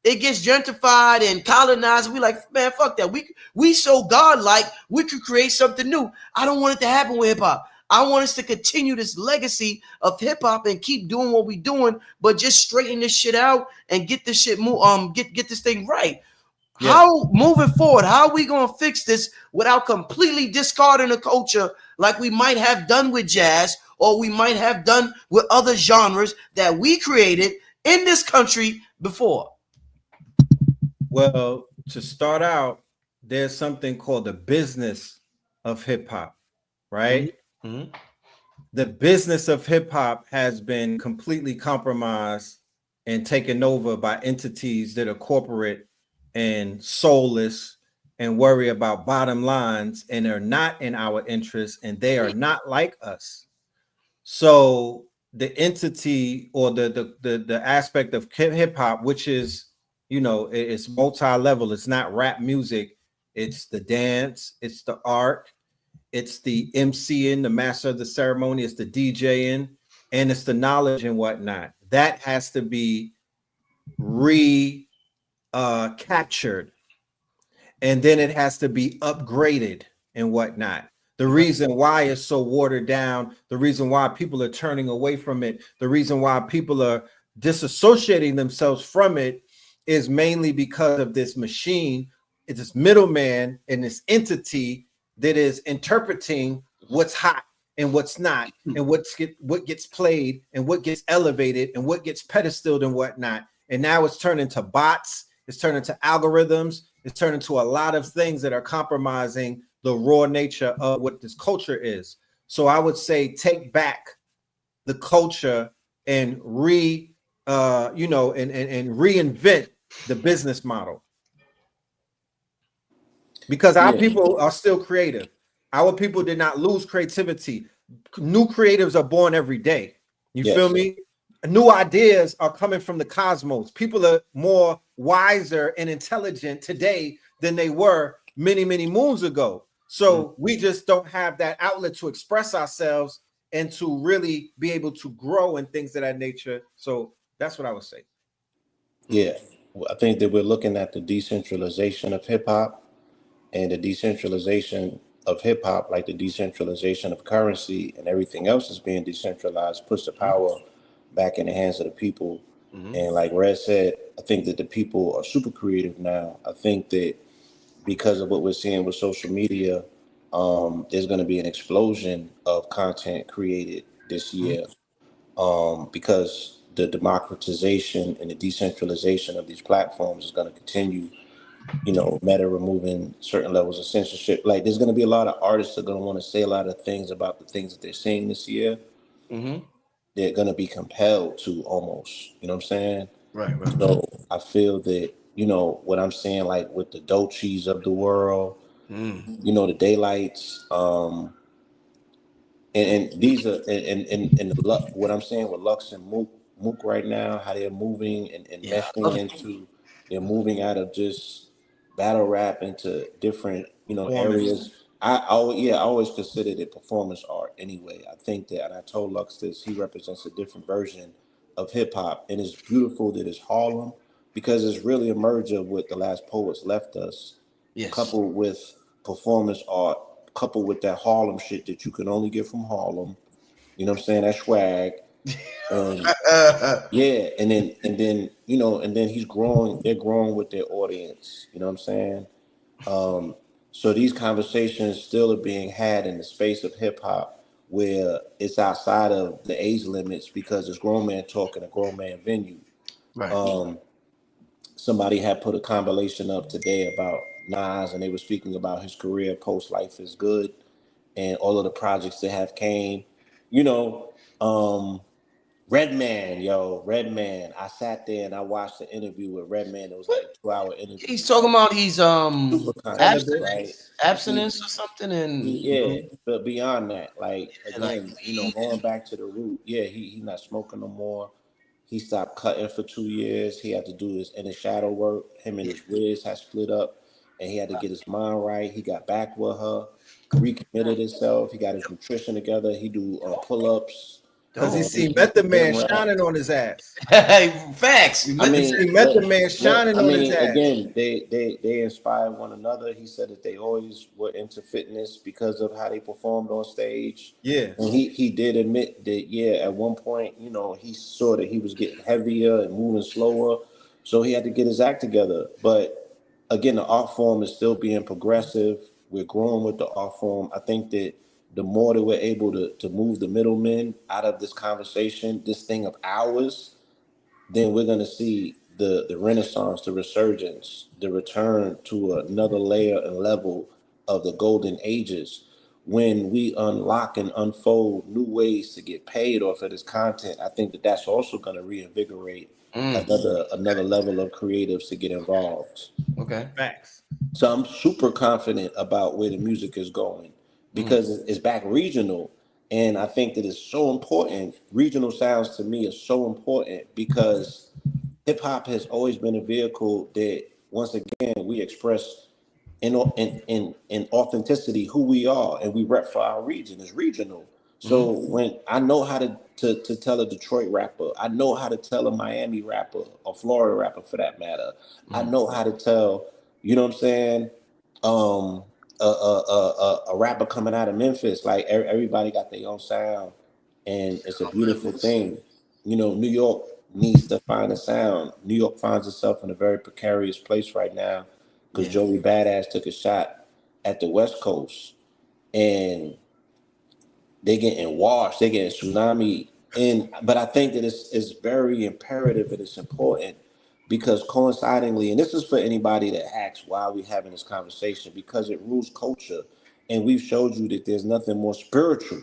It gets gentrified and colonized. We like, man, fuck that. We so godlike, we could create something new. I don't want it to happen with hip hop. I want us to continue this legacy of hip hop and keep doing what we're doing, but just straighten this shit out and get this shit get this thing right. Yeah. How moving forward, how are we gonna fix this without completely discarding the culture like we might have done with jazz, or we might have done with other genres that we created in this country before? Well, to start out, there's something called the business of hip hop, right? Mm-hmm. The business of hip hop has been completely compromised and taken over by entities that are corporate and soulless and worry about bottom lines, and are not in our interest, and they are not like us. So the entity, or the aspect of hip hop, which is, it's multi-level. It's not rap music. It's the dance. It's the art. It's the MCing, the master of the ceremony. It's the DJing, and it's the knowledge and whatnot. That has to be captured, and then it has to be upgraded and whatnot. The reason why it's so watered down, the reason why people are turning away from it, the reason why people are disassociating themselves from it, is mainly because of this machine. It's this middleman and this entity that is interpreting what's hot and what's not, and what gets played and what gets elevated and what gets pedestaled and whatnot. And now it's turned into bots. It's turned into algorithms. It's turned into a lot of things that are compromising the raw nature of what this culture is. So I would say, take back the culture and reinvent the business model, because our people are still creative. Our people did not lose creativity. New creatives are born every day. You feel me? New ideas are coming from the cosmos. People are more wiser and intelligent today than they were many, many moons ago. So we just don't have that outlet to express ourselves and to really be able to grow and things of that nature. So that's what I would say. Yeah, I think that we're looking at the decentralization of hip hop, and the decentralization of hip hop, like the decentralization of currency and everything else is being decentralized, puts the power back in the hands of the people. And like Red said, I think that the people are super creative now. I think that because of what we're seeing with social media, there's going to be an explosion of content created this year, because the democratization and the decentralization of these platforms is going to continue. Meta removing certain levels of censorship. Like, there's going to be a lot of artists that are going to want to say a lot of things about the things that they're seeing this year. They're going to be compelled to, almost, you know what I'm saying? Right. So I feel that, what I'm saying, like with the Dolces of the world, the Daylights, and these are and what I'm saying with Lux and Mook right now, how they're moving and Yeah, I love meshing it. into, they're moving out of just battle rap into different Performance. areas. I always considered it performance art anyway. I think that, and I told Lux this, he represents a different version of hip hop, and it's beautiful that it's Harlem, because it's really a merger of what the last poets left us, Yes. coupled with performance art, coupled with that Harlem shit that you can only get from Harlem. You know what I'm saying? That swag. And yeah, and then he's growing, they're growing with their audience. You know what I'm saying? So these conversations still are being had in the space of hip hop, where it's outside of the age limits, because it's grown man talk in a grown man venue. Right. Somebody had put a compilation up today about Nas, and they were speaking about his career post Life is Good and all of the projects that have came. You know, um, Redman, yo, Redman. I sat there and I watched the interview with Redman. It was like a 2 hour interview. He's talking about he's Super conscious, Celibate. right? abstinence He, or something, and yeah, but beyond that, like, like again, weed. going back to the root. Yeah, he not smoking no more. He stopped cutting for 2 years. He had to do his inner shadow work. Him and his Wiz had split up, and he had to get his mind right. He got back with her, recommitted himself. He got his nutrition together. He do pull ups. Because he Dope. seen He Method gym Man rat. shining on his ass. Facts. We I met He the mean, seen Method Man shining I on his mean, ass. again, they inspire one another. He said that they always were into fitness because of how they performed on stage. Yeah. And he did admit that, yeah, at one point, he saw that he was getting heavier and moving slower, so he had to get his act together. But again, the art form is still being progressive. We're growing with the art form. I think that the more that we're able to move the middlemen out of this conversation, this thing of ours, then we're going to see the renaissance, the resurgence, the return to another layer and level of the golden ages, when we unlock and unfold new ways to get paid off of this content. I think that that's also going to reinvigorate Mm, another level of creatives to get involved. okay. Facts. So I'm super confident about where the music is going, Mm, because it's back regional. And I think that it's so important. Regional sounds to me are so important, because hip hop has always been a vehicle that, once again, we express in authenticity who we are, and we rep for our region. It's regional. So when I know how to tell a Detroit rapper, I know how to tell a Miami rapper, a Florida rapper for that matter. I know how to tell, you know what I'm saying, um, a rapper coming out of Memphis. Like, everybody got their own sound, and it's a beautiful thing. New York needs to find a sound. New York finds itself in a very precarious place right now, because yeah. Joey Badass took a shot at the West Coast, and they getting washed, they getting tsunami. But I think that it's very imperative and it's important, because coincidingly, and this is for anybody that asks why are we having this conversation, because it rules culture, and we've showed you that there's nothing more spiritual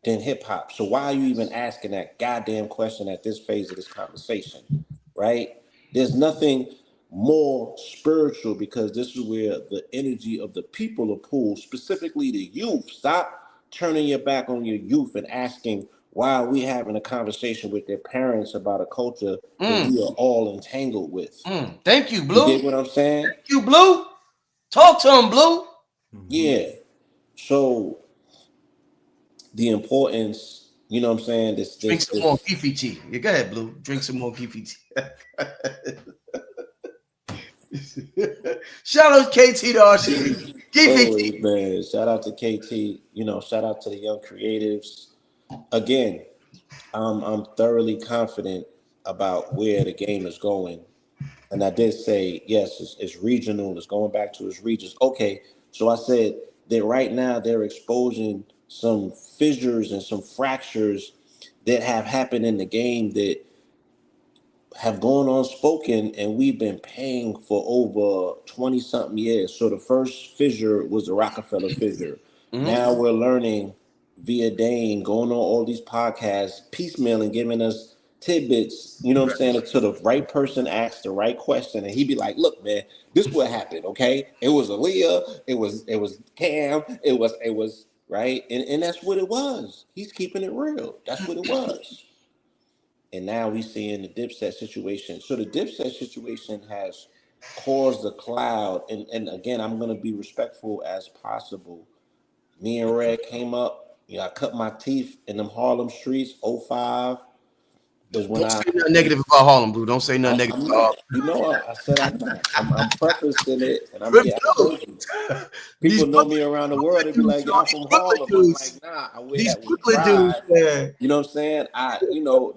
than hip hop. So why are you even asking that goddamn question at this phase of this conversation, right? There's nothing more spiritual, because this is where the energy of the people are pulled, specifically the youth. Stop turning your back on your youth and asking why are we having a conversation with their parents about a culture that Mm, we are all entangled with. Thank you, You Blue. get what I'm saying? Thank you, Blue. Talk to him, Blue. Yeah. So the importance, you know what I'm saying? This Drink this some more this Keefy tea. Yeah, go ahead, Blue. Drink some more Keefy tea. Shout out KT to Archie. Give it. Always, man. Shout out to KT. Shout out to the young creatives. Again, I'm thoroughly confident about where the game is going. And I did say, yes, it's regional. It's going back to its regions. Okay, so I said that right now they're exposing some fissures and some fractures that have happened in the game that have gone unspoken, and we've been paying for over 20 something years. So the first fissure was the Rockefeller fissure. Mhm. Now we're learning via Dane, going on all these podcasts, piecemealing, giving us tidbits, you know what I'm saying, until the right person asks the right question. And he'd be like, look, man, this what happened, okay? It was Aaliyah, it was Cam, it was right. And that's what it was. He's keeping it real. That's what it was. And now we seeing the Dipset situation. So the Dipset situation has caused a cloud. And again, I'm gonna be respectful as possible. Me and Red came up. I cut my teeth in them Harlem streets. '05 was when Don't say nothing negative about Harlem, Blue. Don't say nothing negative I'm about not. I said I'm not. I'm prefacing it, and Harlem. I told you. These People know me around the world. They be dudes, like, yo, "Y'all these from Brooklyn Harlem?" I'm dudes, like, "Nah, I wear these that with Brooklyn dudes, pride." man. You know what I'm saying?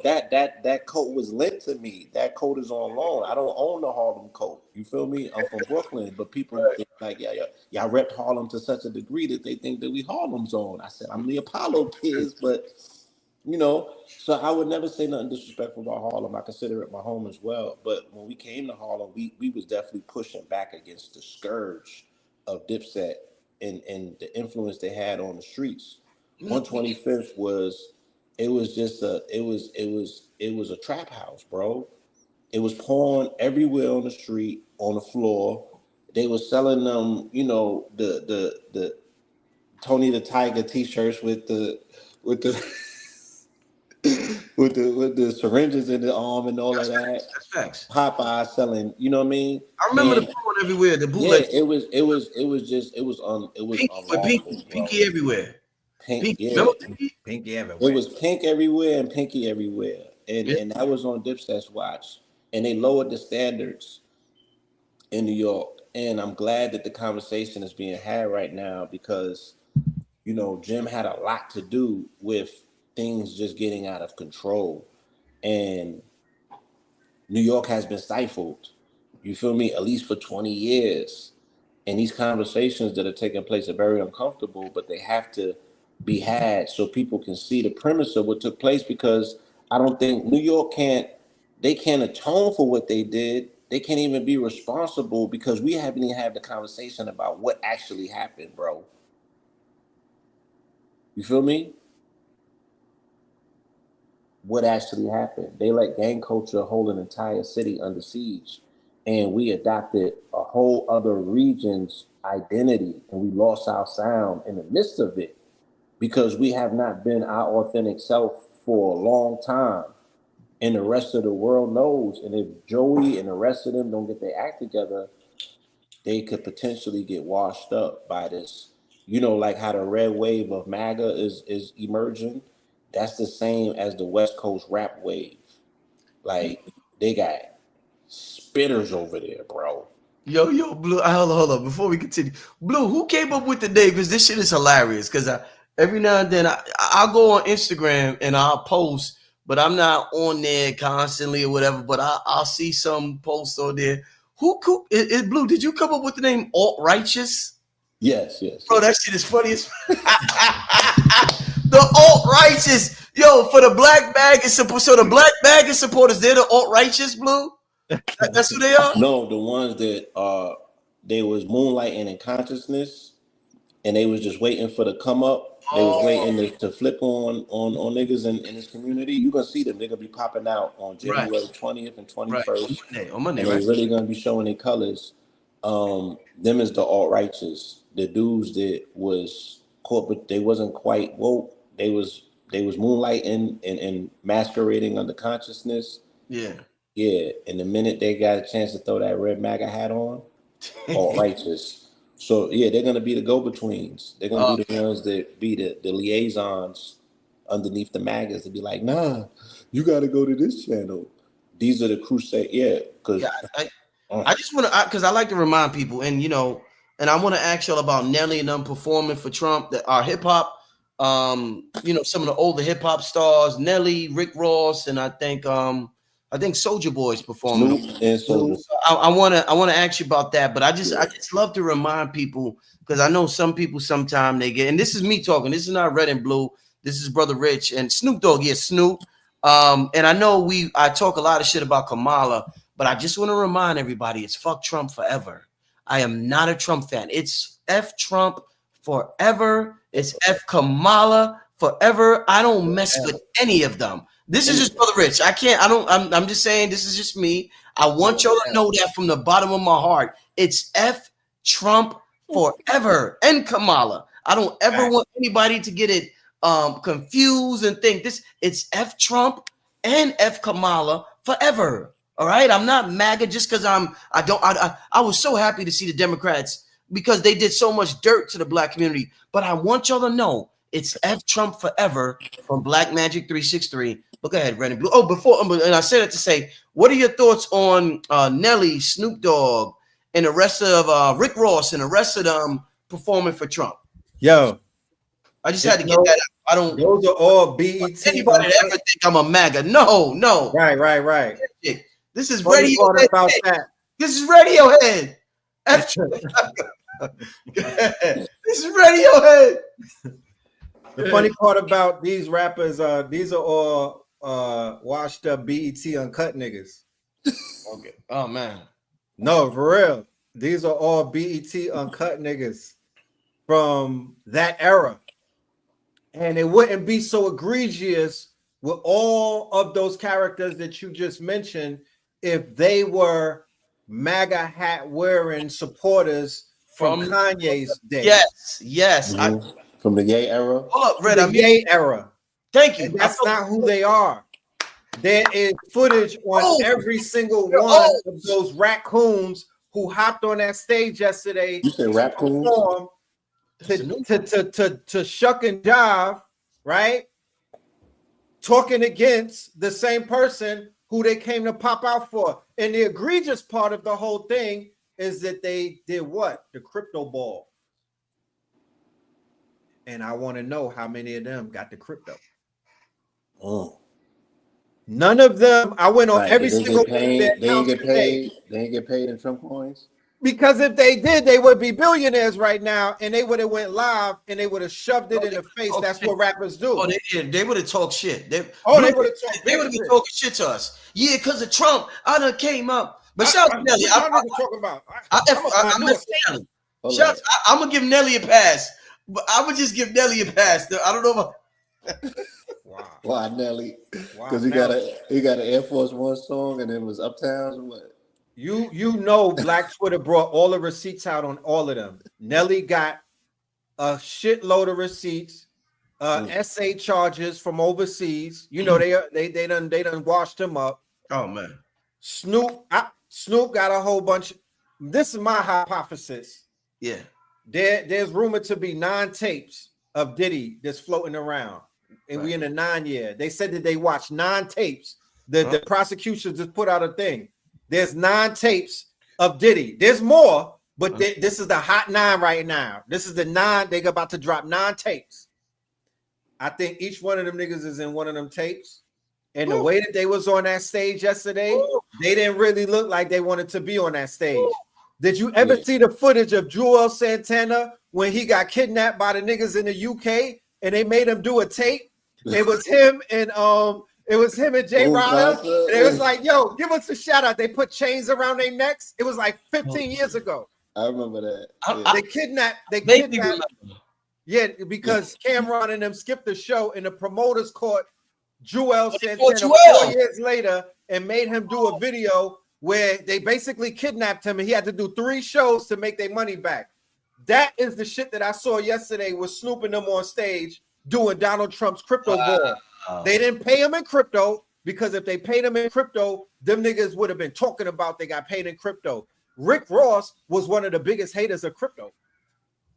That coat was lent to me. That coat is on loan. I don't own the Harlem coat. You feel me? I'm from Brooklyn, but people think like, yeah, yeah, y'all rep Harlem to such a degree that they think that we Harlem zone. I said I'm the Apollo kids, but so I would never say nothing disrespectful about Harlem. I consider it my home as well. But when we came to Harlem, we was definitely pushing back against the scourge of Dipset and the influence they had on the streets. 125th was it was just it was a trap house, bro. It was porn everywhere on the street, on the floor. They were selling them, the Tony the Tiger t-shirts with the with the syringes in the arm and all of that. That's facts. Popeye selling, you know what I mean? I remember the And porn everywhere. The yeah, bootleg it was pinky with unlawful, pinky, bro. pinky everywhere. Pink, Pinky, yeah, remember pinky? Pinky it everywhere. was pink everywhere and pinky everywhere, and Yeah. and that was on Dipset's watch, and they lowered the standards in New York, and I'm glad that the conversation is being had right now because Jim had a lot to do with things just getting out of control, and New York has been stifled. You feel me? At least for 20 years. And these conversations that are taking place are very uncomfortable, but they have to be had so people can see the premise of what took place because I don't think New York they can't atone for what they did. They can't even be responsible because we haven't even had the conversation about what actually happened, bro. You feel me? What actually happened. They let gang culture hold an entire city under siege. And we adopted a whole other region's identity and we lost our sound in the midst of it because we have not been our authentic self for a long time. And the rest of the world knows. And if Joey and the rest of them don't get their act together, they could potentially get washed up by this. Like how the red wave of MAGA is emerging. That's the same as the West Coast rap wave. Like they got spitters over there, bro. Yo, Blue. Hold on. Before we continue, Blue, who came up with the name? Because this shit is hilarious. Because every now and then I'll go on Instagram and I'll post, but I'm not on there constantly or whatever. But I'll see some posts on there. Who is Blue? Did you come up with the name Alt Righteous? Yes, yes, Bro, yes. that shit is funny as the alt righteous. Yo, for the black bag is support. So the black bag is supporters. They're the alt righteous, Blue. That's who they are. No, the ones that they was moonlighting in consciousness and they was just waiting for the come up. They was Oh, waiting to flip on niggas in this community. You gonna see them. They're gonna be popping out on right, January 20th and right. 21st. On Monday, And right? they really gonna be showing their colors. Them is the alt righteous. The dudes that was corporate, they wasn't quite woke. They was moonlighting and masquerading under consciousness. Yeah. Yeah, and the minute they got a chance to throw that red MAGA hat on, alt righteous. So yeah, they're gonna be the go betweens. They're gonna uh, be the ones that be the liaisons underneath the MAGAs to be like, nah, you gotta go to this channel. These are the crusade, yeah, because yeah. I just want to, because I like to remind people, and and I want to ask y'all about Nelly and them performing for Trump. That our hip hop, some of the older hip hop stars, Nelly, Rick Ross, and I think Soldier Boy's performing. Snoop and Soulja. I want to ask you about that, but I just love to remind people, because I know some people sometimes they get, and this is me talking. This is not Red and Blue. This is Brother Rich and Snoop Dogg. Yeah, Snoop. And I know I talk a lot of shit about Kamala, but I just want to remind everybody, it's fuck Trump forever. I am not a Trump fan. It's F Trump forever. It's F Kamala forever. I don't mess with any of them. This is just Brother Rich. I'm just saying, this is just me. I want y'all to know that from the bottom of my heart. It's F Trump forever and Kamala. I don't ever want anybody to get it confused and think it's F Trump and F Kamala forever. All right, I'm not MAGA just because I was so happy to see the Democrats, because they did so much dirt to the black community. But I want y'all to know it's F Trump forever from Black Magic 363. But go ahead, Red and Blue. Oh, and I said it to say, what are your thoughts on Nelly, Snoop Dogg, and the rest of Rick Ross and the rest of them performing for Trump? Yo, I just had to get that out. I don't. Those are all BET. Anybody that ever think I'm a MAGA? No. Right. This is Funny part Radiohead. about that. This is Radiohead. This is Radiohead. The funny part about these rappers, these are all washed up BET uncut niggas. Okay. Oh man. No, for real. These are all BET uncut niggas from that era. And it wouldn't be so egregious with all of those characters that you just mentioned if they were MAGA hat wearing supporters from Kanye's day. Yes. Mm-hmm. From the gay era. Hold up, Red. The gay era. Thank you. And that's not who they are. There is footage on every single one of those raccoons who hopped on that stage yesterday. You said raccoons? To shuck and jive, right? Talking against the same person who they came to pop out for. And the egregious part of the whole thing is that they did what? The crypto ball. And I want to know how many of them got the crypto. Oh. None of them. I went on every single thing. They didn't get paid. They didn't get paid in Trump coins. Because if they did, they would be billionaires right now, and they would have went live and they would have shoved it in the face. That's what rappers do. Oh, they would have talked shit. They would have been talking shit to us. Yeah, because of Trump, I done came up. But shout out to Nelly. I'm gonna give Nelly a pass. But I would just give Nelly a pass. I don't know about. Wow. Why Nelly? Because he got an Air Force One song and it was Uptowns or what? You know, Black Twitter brought all the receipts out on all of them. Nelly got a shitload of receipts, SA charges from overseas. You know, they done washed him up. Oh man. Snoop got a whole bunch. This is my hypothesis. Yeah. There's rumored to be 9 tapes of Diddy that's floating around. And we in the 9 year. They said that they watched 9 tapes. The prosecution just put out a thing. There's 9 tapes of Diddy. There's more, but this is the hot 9 right now. This is the 9. They're about to drop 9 tapes. I think each one of them niggas is in one of them tapes. And the way that they was on that stage yesterday, they didn't really look like they wanted to be on that stage. Did you ever see the footage of Joel Santana when he got kidnapped by the niggas in the UK and they made him do a tape? It was him and Jay Ryder. And it was like, yo, give us a shout out. They put chains around their necks. It was like 15 years ago. I remember that. They kidnapped. Yeah, because Cameron and them skipped the show and the promoters caught Joel Santana 4 years later and made him do a video where they basically kidnapped him and he had to do 3 shows to make their money back. That is the shit that I saw yesterday with Snoop and them on stage doing Donald Trump's crypto ball. They didn't pay him in crypto because if they paid him in crypto, them niggas would have been talking about they got paid in crypto. Rick Ross was one of the biggest haters of crypto.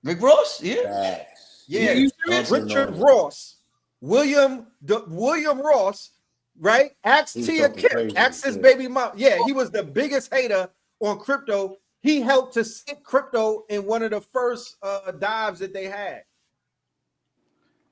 Rick Ross? Yeah. Richard Ross. William Ross, right? Ask Tia Kip. Ask his baby mom. Yeah, he was the biggest hater on crypto. He helped to sink crypto in one of the first dives that they had.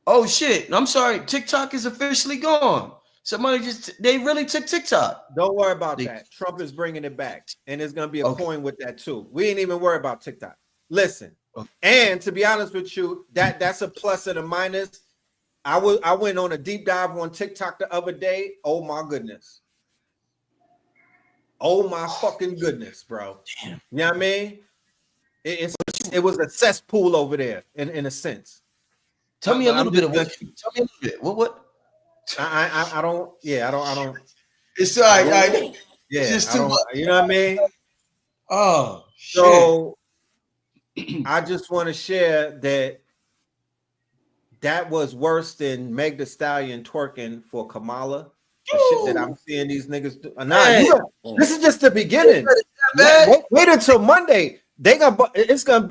Oh shit! I'm sorry. TikTok is officially gone. Somebody they really took TikTok. Don't worry about They, that. Trump is bringing it back, and there's gonna be a okay. coin with that too. We ain't even worry about TikTok. Listen, Okay. and to be honest with you, that's a plus and a minus. I went on a deep dive on TikTok the other day. Oh my goodness. Oh my fucking goodness, bro. Damn. You know what I mean? It was a cesspool over there in a sense. Tell me a But little I'm bit just of gonna what. Tell me a little bit. What? I don't yeah, I don't It's all right. It's yeah, just I too don't much. you know what I mean? Oh shit. So I just want to share that was worse than Meg Thee Stallion twerking for Kamala. The shit that I'm seeing these niggas do. Nah, Man, this is just the beginning. Wait until Monday. It's going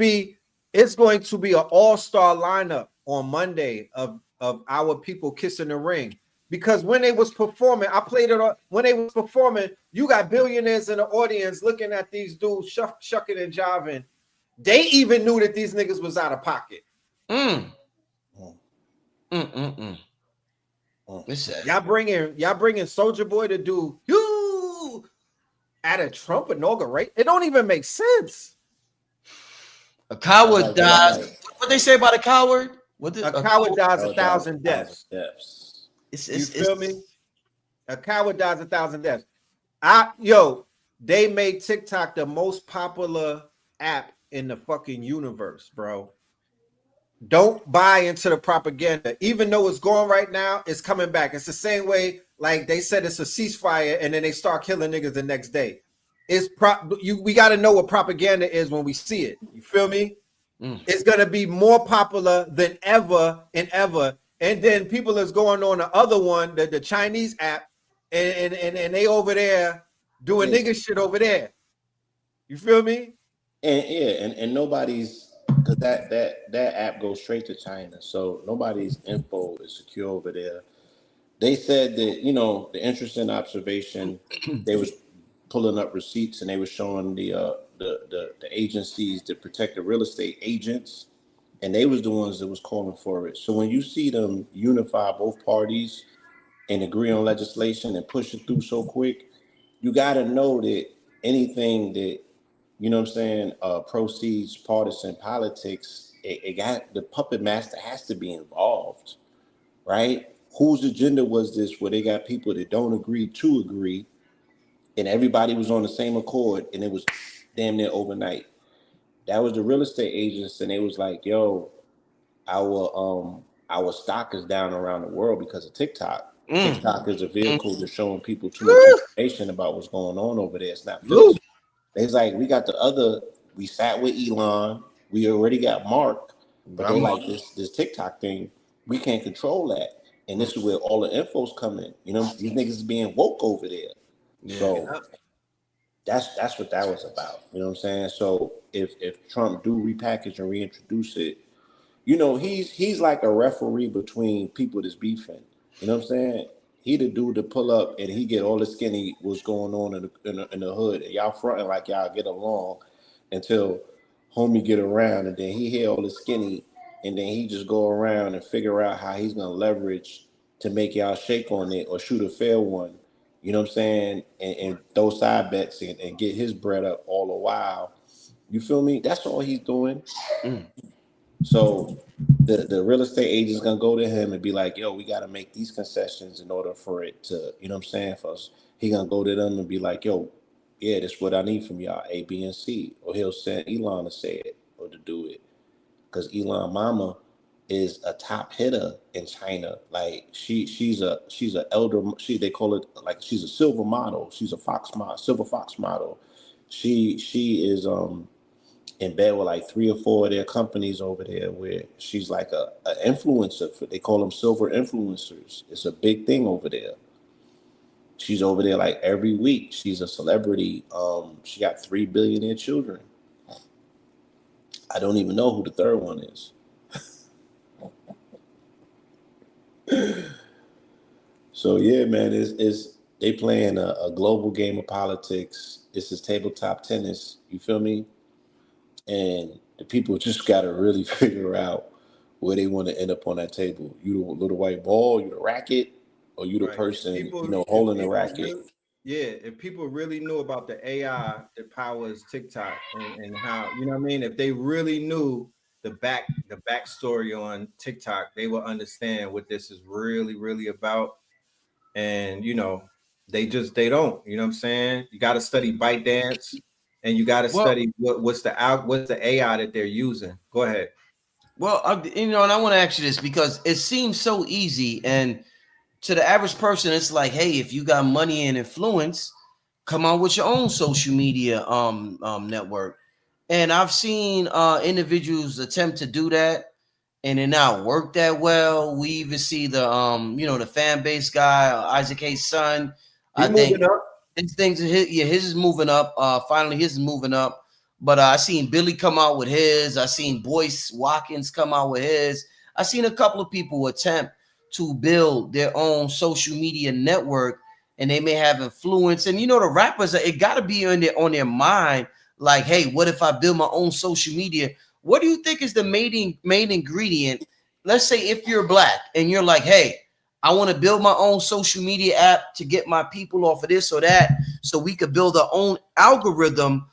to be an all-star lineup on Monday of our people kissing the ring. Because when they was performing, I played it on when they was performing, you got billionaires in the audience looking at these dudes shucking and jiving. They even knew that these niggas was out of pocket. Mm. What's that? Y'all bringing Soldier Boy to do you at a Trump inauguration. It don't even make sense. A coward dies. What they say about a coward? A coward dies 1,000 deaths. You feel me? A coward dies 1,000 deaths. They made TikTok the most popular app in the fucking universe, bro. Don't buy into the propaganda. Even though it's going right now, it's coming back. It's the same way, like they said it's a ceasefire, and then they start killing niggas the next day. We got to know what propaganda is when we see it. You feel me? It's gonna be more popular than ever and ever. And then people is going on the other one, the Chinese app, and they over there doing nigga shit over there. You feel me? And nobody's, because that app goes straight to China, so nobody's info is secure over there. They said that, the interesting observation, they was pulling up receipts and they were showing the agencies that protect the real estate agents, and they was the ones that was calling for it. So when you see them unify both parties and agree on legislation and push it through so quick, you got to know that anything that, proceeds partisan politics, it got the puppet master has to be involved, right? Whose agenda was this where they got people that don't agree to agree, and everybody was on the same accord, and it was damn near overnight? That was the real estate agents, and they was like, yo, our stock is down around the world because of TikTok. TikTok is a vehicle that's showing people too much information about what's going on over there. It's not filtered. It's like we sat with Elon, we already got Mark, but they like this TikTok thing, we can't control that. And this is where all the info's coming. These niggas is being woke over there. So that's what that was about. You know what I'm saying? So if Trump do repackage and reintroduce it, he's like a referee between people that's beefing. You know what I'm saying? He the dude to pull up and he get all the skinny what's going on in the hood. And y'all fronting like y'all get along until homie get around, and then he hear all the skinny, and then he just go around and figure out how he's gonna leverage to make y'all shake on it or shoot a fair one. You know what I'm saying? And throw side bets and get his bread up all the while. You feel me? That's all he's doing. So the real estate agent's gonna go to him and be like, yo, we gotta make these concessions in order for it to, you know what I'm saying, for us. He gonna go to them and be like, yo, yeah, that's what I need from y'all, A, B, and C. Or he'll send Elon to say it or to do it. Because Elon mama is a top hitter in China. Like she's a elder, they call it, like, she's a silver model. She's a fox model, silver fox model. She is in bed with like 3 or 4 of their companies over there, where she's like a influencer. They call them silver influencers. It's a big thing over there. She's over there like every week. She's a celebrity. She got 3 billionaire children. I don't even know who the third one is. So yeah, man, They playing a global game of politics. This is tabletop tennis. You feel me? And the people just got to really figure out where they want to end up on that table. You the little white ball, you the racket, or you the Right. person, holding the racket. If people really knew about the AI that powers TikTok and how, you know what I mean, if they really knew the backstory on TikTok, they will understand what this is really, really about. And they don't, you know what I'm saying? You got to study ByteDance, and you got to Well, study what's the AI that they're using. Go ahead. well, and I want to ask you this because it seems so easy, and to the average person, it's like, hey, if you got money and influence, come on with your own social media network. And I've seen individuals attempt to do that, and it not work that well. We even see the fan base guy, Isaac Hayes' son. He I moving think up. his is moving up. Finally, his is moving up. But I seen Billy come out with his. I seen Boyce Watkins come out with his. I seen a couple of people attempt to build their own social media network, and they may have influence. And the rappers, it got to be on their mind. Like, hey, what if I build my own social media? What do you think is the main ingredient? Let's say if you're black and you're like, hey, I want to build my own social media app to get my people off of this or that, so we could build our own algorithm.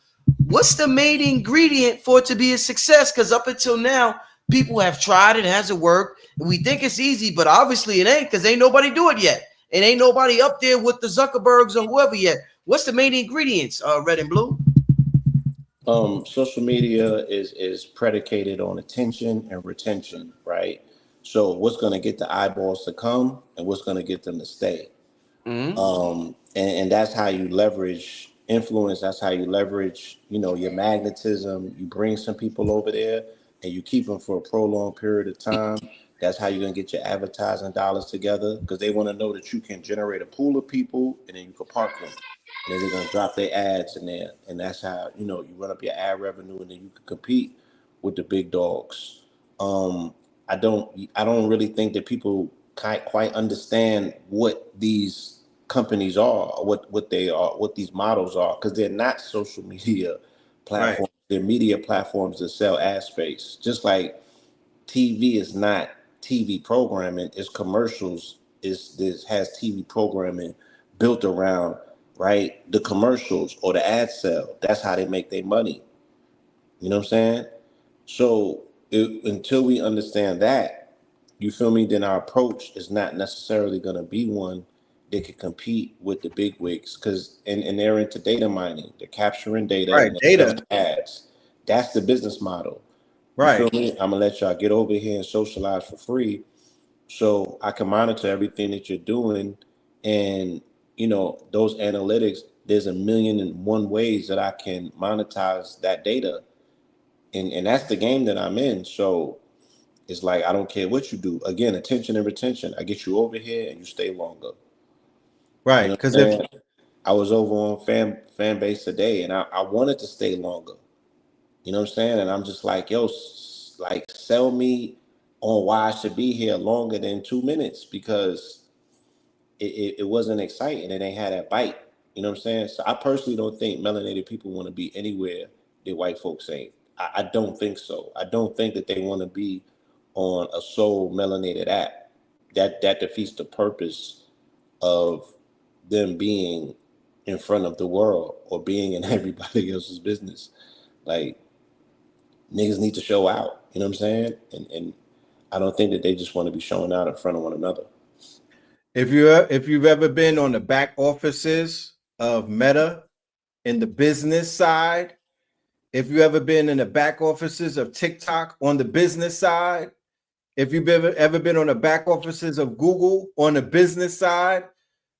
What's the main ingredient for it to be a success? Because up until now, people have tried it, hasn't worked, and we think it's easy, but obviously it ain't, because ain't nobody do it yet. And ain't nobody up there with the Zuckerbergs or whoever yet. What's the main ingredients, Red and Blue? Social media is predicated on attention and retention, right? So what's going to get the eyeballs to come and what's going to get them to stay? And that's how you leverage influence. That's how you leverage, your magnetism. You bring some people over there and you keep them for a prolonged period of time. That's how you're going to get your advertising dollars together, because they want to know that you can generate a pool of people and then you can park them. And then they're going to drop their ads in there. And that's how, you run up your ad revenue, and then you can compete with the big dogs. Um, I don't really think that people quite understand what these companies are, what they are, what these models are, because they're not social media Right. platforms. They're media platforms that sell ad space. Just like TV is not TV programming, it's commercials. This has TV programming built around, right, the commercials or the ad sale. That's how they make their money. You know what I'm saying? So until we understand that, you feel me, then our approach is not necessarily going to be one that can compete with the big wigs, because and they're into data mining. They're capturing data Right. and they're Data. selling ads. That's the business model. You Right. feel me? I'm gonna let y'all get over here and socialize for free, so I can monitor everything that you're doing. And those analytics, there's a million and one ways that I can monetize that data. And that's the game that I'm in. So it's like, I don't care what you do. Again, attention and retention. I get you over here and you stay longer. You Right. know Because what I'm if saying? I was over on fan base today, and I wanted to stay longer. You know what I'm saying? And I'm just like, yo, like, sell me on why I should be here longer than 2 minutes, because it wasn't exciting and they had that bite. You know what I'm saying? So I personally don't think melanated people want to be anywhere that white folks ain't. I don't think so. I don't think that they want to be on a sole melanated app. That defeats the purpose of them being in front of the world or being in everybody else's business. Like, niggas need to show out. You know what I'm saying? And I don't think that they just want to be showing out in front of one another. if you've ever been on the back offices of Meta in the business side, if you ever been in the back offices of TikTok on the business side, if you've ever been on the back offices of Google on the business side,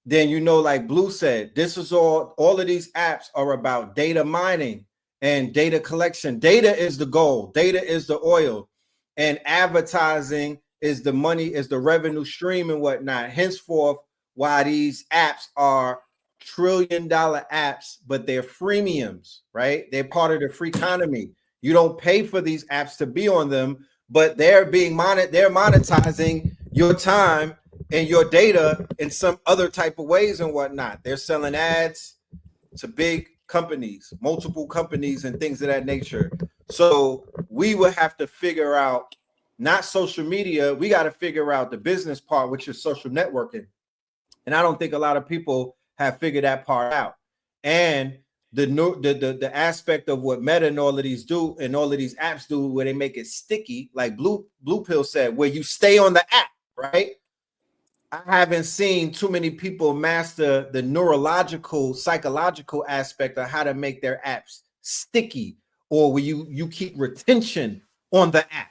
then like Blue said, this is all of these apps are about data mining and data collection. Data is the gold, data is the oil, and advertising is the money, is the revenue stream and whatnot. Henceforth, why these apps are trillion-dollar apps, but they're freemiums, right? They're part of the free economy. You don't pay for these apps to be on them, but they're monetizing your time in your data in some other type of ways and whatnot. They're selling ads to big companies, multiple companies and things of that nature. So we would have to figure out, not social media, we got to figure out the business part, which is social networking. And I don't think a lot of people have figured that part out. And the aspect of what Meta and all of these do and all of these apps do, where they make it sticky, like Blue Pill said, where you stay on the app, right? I haven't seen too many people master the neurological, psychological aspect of how to make their apps sticky, or where you keep retention on the app.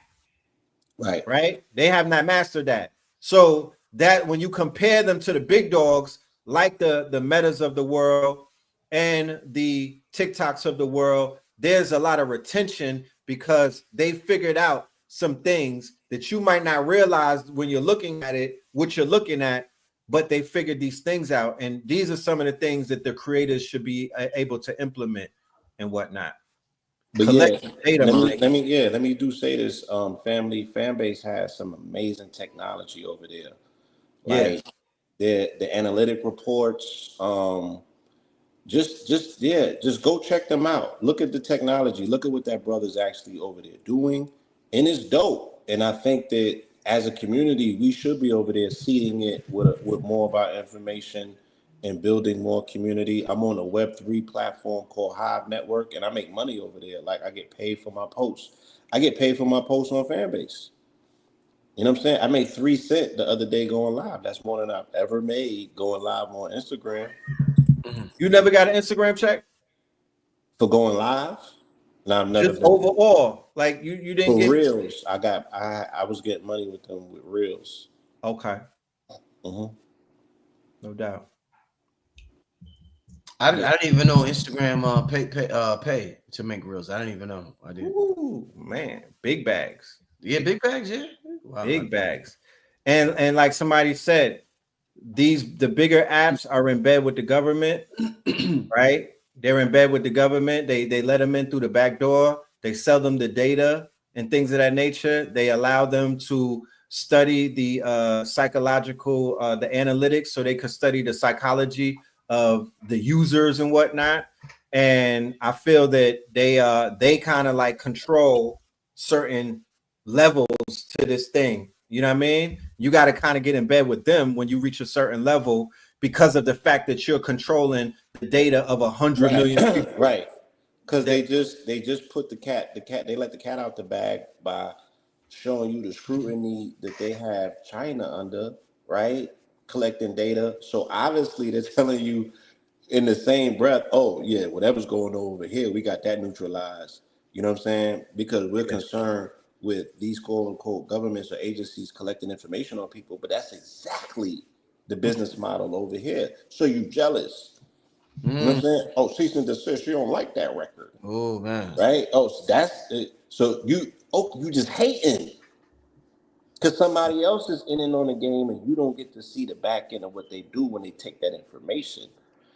Right. They have not mastered that. So that when you compare them to the big dogs, like the Metas of the world and the TikToks of the world, there's a lot of retention because they figured out some things that you might not realize when you're looking at it, what you're looking at, but they figured these things out. And these are some of the things that the creators should be able to implement and whatnot. But collect yeah, data. let me do say this. Fan base has some amazing technology over there. Like the analytic reports. Just go check them out. Look at the technology. Look at what that brother's actually over there doing, and it's dope. And I think that as a community, we should be over there seeding it with more of our information and building more community. I'm on a Web3 platform called Hive Network, and I make money over there. Like I get paid for my posts. I get paid for my posts on Fanbase. You know what I'm saying? I made 3 cents the other day going live. That's more than I've ever made going live on Instagram. You never got an Instagram check for going live? No, I've never. Just overall, like you didn't for get Reels. I was getting money with them with Reels. Okay. No doubt. I didn't even know Instagram pay to make Reels. I didn't even know. I did. Ooh, man, big bags. Yeah, big bags. Yeah, wow. Big bags. And like somebody said, the bigger apps are in bed with the government, right? They're in bed with the government. They let them in through the back door. They sell them the data and things of that nature. They allow them to study the psychological, the analytics, so they could study the psychology of the users and whatnot. And I feel that they kind of like control certain levels to this thing. You know what I mean? You got to kind of get in bed with them when you reach a certain level because of the fact that you're controlling the data of 100 million people. Right. Because they just put the cat, they let the cat out the bag by showing you the scrutiny that they have China under, right? Collecting data. So obviously they're telling you in the same breath, oh yeah, whatever's going on over here, we got that neutralized. You know what I'm saying? Because we're concerned with these quote unquote governments or agencies collecting information on people, but that's exactly the business model over here. So you jealous. You know what I'm saying? Oh, cease and desist. You don't like that record. Oh man. Right? Oh, so that's it. So you just hating because somebody else is in and on the game and you don't get to see the back end of what they do when they take that information.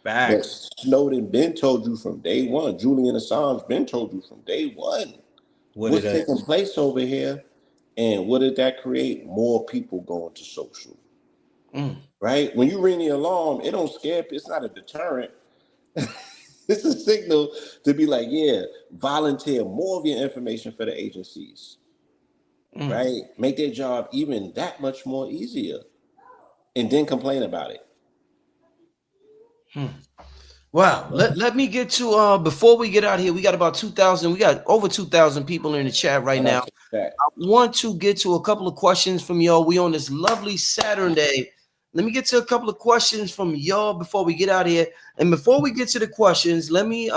But Snowden been told you from day one. Julian Assange been told you from day one. What's taking place over here, and what did that create? More people going to social. Right? When you ring the alarm, it don't scare people. It's not a deterrent. It's a signal to be like, yeah, volunteer more of your information for the agencies. Right? Make their job even that much more easier. And then complain about it. Wow. Let me get to before we get out here, we got about 2,000. We got over 2,000 people in the chat right now. I want to get to a couple of questions from y'all. We on this lovely Saturday. Let me get to a couple of questions from y'all before we get out here. And before we get to the questions, let me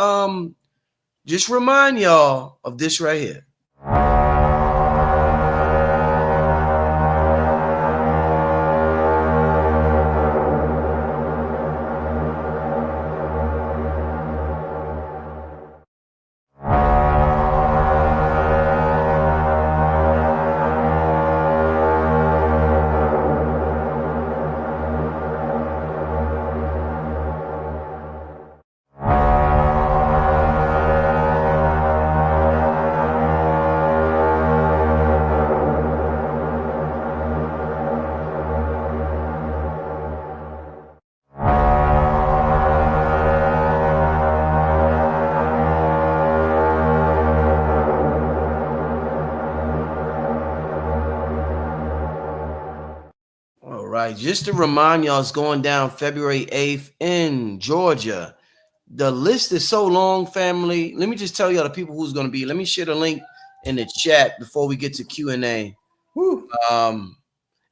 just remind y'all of this right here. right, just to remind y'all, it's going down February 8th in Georgia. The list is so long, family. Let me just tell y'all the people who's going to be. Let me share the link in the chat before we get to Q&A. And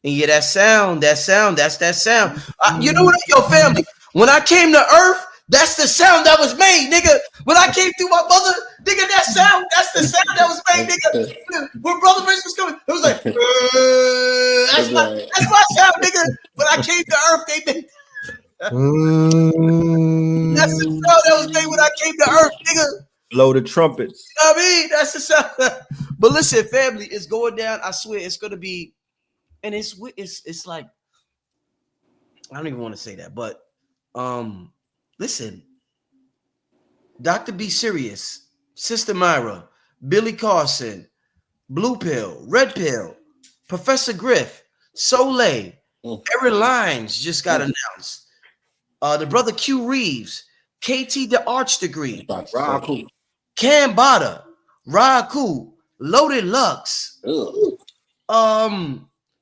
yeah, that sound, that's that sound. You know what, yo, family? When I came to Earth, that's the sound that was made, nigga. When I came through my mother, nigga, that's the sound that was made, nigga. When Brother Rich was coming, it was like, that's my sound, nigga. When I came to Earth, they made. That's the sound that was made when I came to Earth, nigga. Blow the trumpets. You know what I mean, that's the sound. But listen, family, it's going down. I swear, it's gonna be. And it's like, I don't even want to say that, but listen, Dr. B Serious, Sister Myra, Billy Carson, Blue Pill, Red Pill, Professor Griff, Soleil, Aaron Lines just got announced. The brother Q Reeves, KT the Arch Degree, Cam Bada, Raku, Loaded Lux,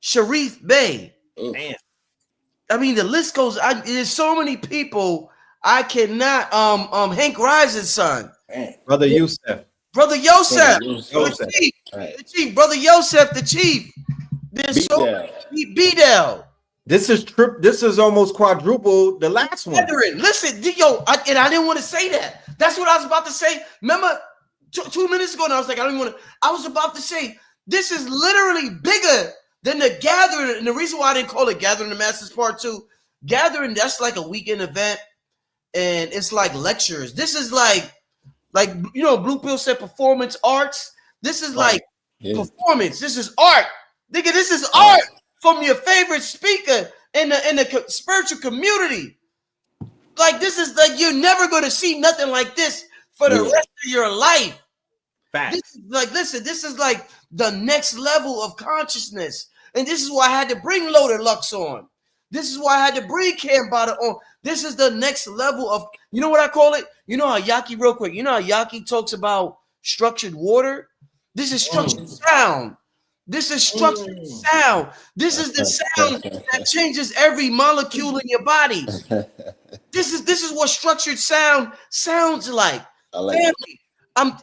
Sharif Bey. Man. I mean, the list goes. There's so many people. I cannot. Hank Risen's son, Brother Yusef. Brother Yosef, the chief, the chief, Brother Yosef, the chief. There's so B-Del. This is almost quadruple the last one. Listen, yo, I didn't want to say that. That's what I was about to say. Remember, 2 minutes ago, and I was like, I don't even want to. I was about to say this is literally bigger than the gathering. And the reason why I didn't call it Gathering the Masses Part 2, gathering, that's like a weekend event, and it's like lectures. This is like you know, Blue Pill said performance arts. This is like performance. This is art, nigga. This is art from your favorite speaker in the spiritual community. Like, this is like, you're never going to see nothing like this for the rest of your life. This is like, listen, this is like the next level of consciousness. And this is why I had to bring Loaded Lux on. This is why I had to bring Cam Bada on. This is the next level of, you know what I call it? You know how Yaki, real quick, you know how Yaki talks about structured water? This is structured sound. This is structured sound. This is the sound that changes every molecule in your body. This is what structured sound sounds like. Family,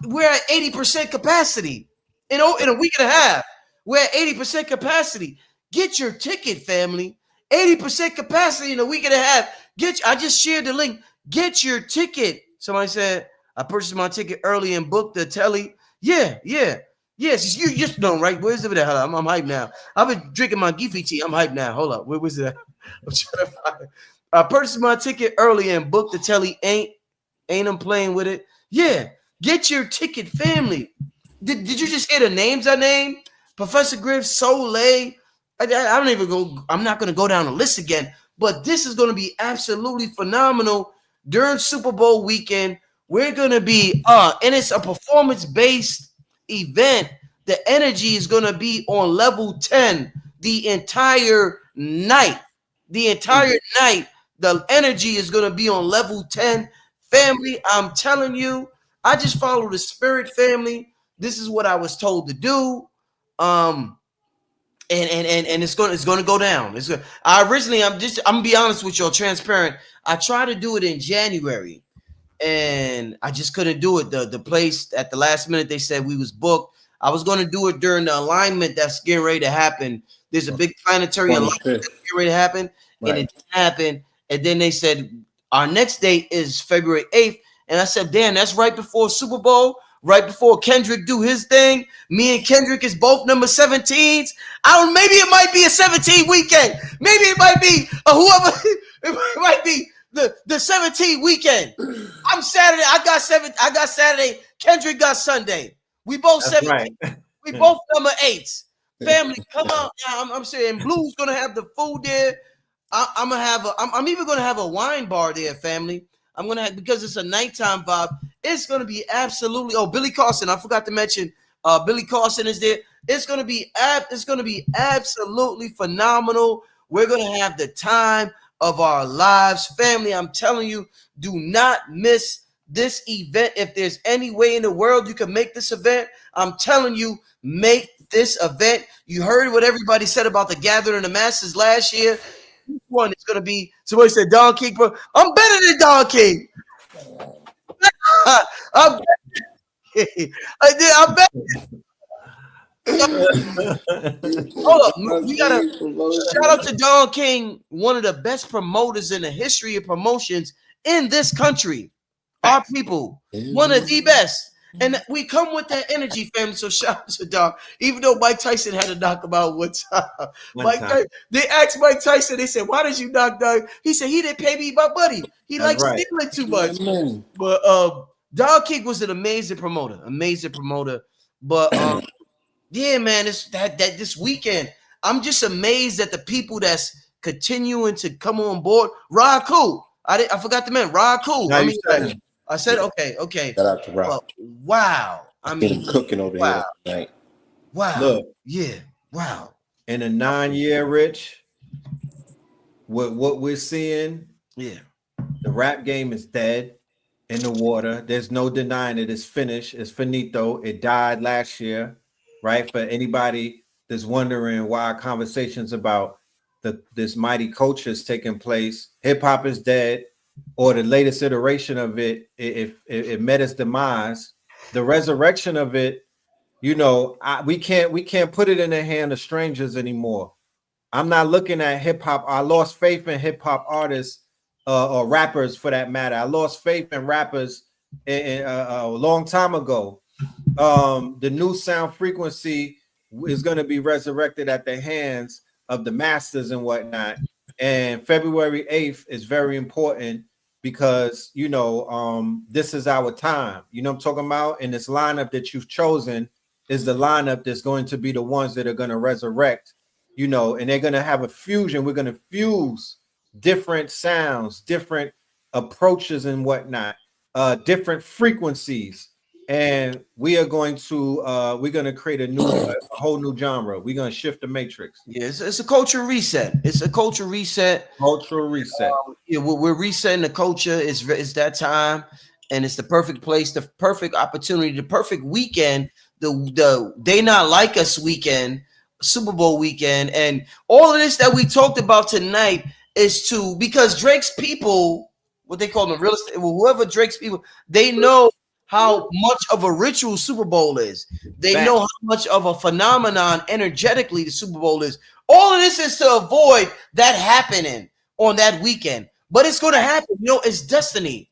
we're at 80% capacity in a week and a half. We're at 80% capacity. Get your ticket, family. 80% capacity in a week and a half. I just shared the link. Get your ticket. Somebody said, I purchased my ticket early and booked the telly. Yeah. Yes, you just know, right? Where's it? I'm hyped now. I've been drinking my Giffy tea. I'm hyped now. Hold up. Where was it? I'm trying to find it. I purchased my ticket early and booked the telly. Ain't I'm playing with it. Yeah. Get your ticket, family. Did you just hear the names I named? Professor Griff, Soleil. I don't even go. I'm not going to go down the list again. But this is going to be absolutely phenomenal during Super Bowl weekend. We're going to be, and it's a performance-based event. The energy is going to be on level 10 the entire night. The entire night, the energy is going to be on level 10. Family, I'm telling you, I just follow the spirit, family. This is what I was told to do. And it's going to go down. I'm gonna be honest with y'all, transparent. I tried to do it in January and I just couldn't do it. The place at the last minute, they said we was booked. I was going to do it during the alignment that's getting ready to happen. There's a big planetary alignment that's getting ready to happen, and it didn't happen. And then they said our next date is February 8th. And I said, Dan, that's right before Super Bowl, right before Kendrick do his thing. Me and Kendrick is both number 17s. Maybe it might be a 17 weekend. Maybe it might be whoever. It might be the 17 weekend. I'm Saturday. I got Saturday. Kendrick got Sunday. We both 17. Right. We both number 8s. Family, come on. I'm saying Blue's gonna have the food there. I'm even gonna have a wine bar there, family. I'm gonna have, because it's a nighttime vibe. It's gonna be absolutely. Oh, Billy Carson. I forgot to mention. Billy Carson is there. It's gonna be absolutely phenomenal. We're gonna have the time of our lives, family. I'm telling you, do not miss this event. If there's any way in the world you can make this event, I'm telling you, make this event. You heard what everybody said about the gathering of the masses last year. one is gonna be somebody said Don King, bro. I'm better than Don King. I'm I'm better. Hold up, we gotta shout out to Don King, one of the best promoters in the history of promotions in this country. Our people, one of the best. And we come with that energy, family. So shout out to Don. Even though Mike Tyson had to knock him out one time. They asked Mike Tyson, they said, why did you knock Don? He said, he didn't pay me my money. He likes stealing too much. But Don King was an amazing promoter. But yeah, man, it's that this weekend. I'm just amazed at the people that's continuing to come on board. Rod Cool. I forgot the man. Rod Cool. Now I said okay. Shout out to Rob. Wow. I mean, cooking over here tonight. Wow. Look. Yeah. Wow. In a 9-year, Rich, what we're seeing, yeah, the rap game is dead in the water. There's no denying it. It's finished. It's finito. It died last year, right? For anybody that's wondering why conversations about this mighty culture is taking place, hip hop is dead, or the latest iteration of it, it met its demise. The resurrection of it, you know, we can't put it in the hand of strangers anymore. I'm not looking at hip hop. I lost faith in hip hop artists or rappers, for that matter. I lost faith in rappers a long time ago. The new sound frequency is going to be resurrected at the hands of the masters and whatnot. And February 8th is very important because, you know, this is our time. You know what I'm talking about? And this lineup that you've chosen is the lineup that's going to be the ones that are going to resurrect, you know, and they're going to have a fusion. We're going to fuse different sounds, different approaches and whatnot, different frequencies. And we are going to create a whole new genre. We're going to shift the matrix. Yeah, it's a culture reset. It's a culture reset. Cultural reset. Yeah, we're resetting the culture. It's that time, and it's the perfect place, the perfect opportunity, the perfect weekend. The They Not Like Us weekend, Super Bowl weekend, and all of this that we talked about tonight is because Drake's people, what they call them, real estate, whoever Drake's people, they know how much of a ritual Super Bowl is. They know how much of a phenomenon energetically the Super Bowl is. All of this is to avoid that happening on that weekend. But it's going to happen. You know, it's destiny.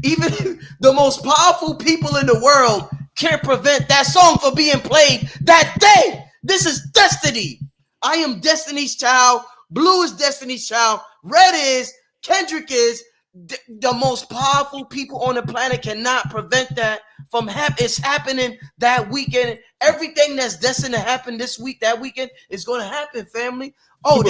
Even the most powerful people in the world can't prevent that song from being played that day. This is destiny. I am Destiny's Child. Blue is Destiny's Child. Red is. Kendrick is. The most powerful people on the planet cannot prevent that from happening. It's happening that weekend. Everything that's destined to happen this week, that weekend, is going to happen, family. Oh,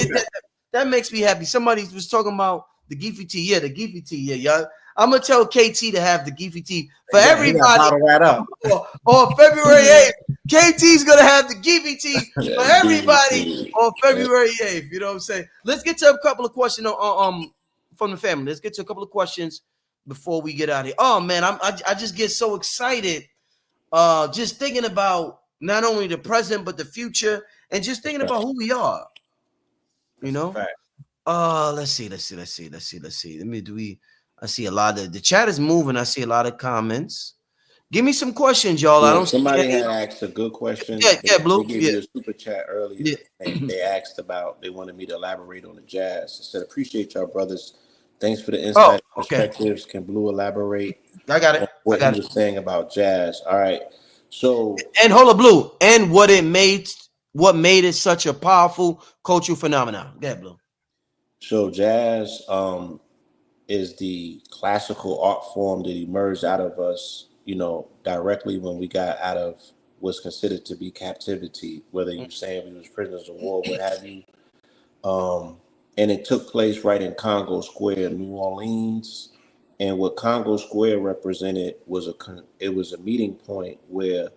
that makes me happy. Somebody was talking about the Geefy tea. Yeah, the Geefy tea. Yeah, y'all. I'm going to tell KT to have the Geefy tea for everybody. That up. On February 8th. KT's going to have the Geefy tea for everybody on February 8th. You know what I'm saying? Let's get to a couple of questions from the family. Let's get to a couple of questions before we get out of here. Oh man, I just get so excited just thinking about not only the present but the future, and just thinking about who we are. You know? Let's see. I see a lot of the chat is moving. I see a lot of comments. Give me some questions, y'all. Yeah, I don't. Somebody had asked a good question. Yeah, Blue. They gave you a super chat earlier, and they asked about. They wanted me to elaborate on the jazz. I said, appreciate y'all, brothers. Thanks for the insight perspectives. Can Blue elaborate? I got it. What he was saying about jazz. All right. So and hold up, Blue, and what made it such a powerful cultural phenomenon. Go ahead, Blue. So jazz is the classical art form that emerged out of us, you know, directly when we got out of what's considered to be captivity, whether you're saying we was prisoners of war, what have you. And it took place right in Congo Square, New Orleans. And what Congo Square represented was a meeting point where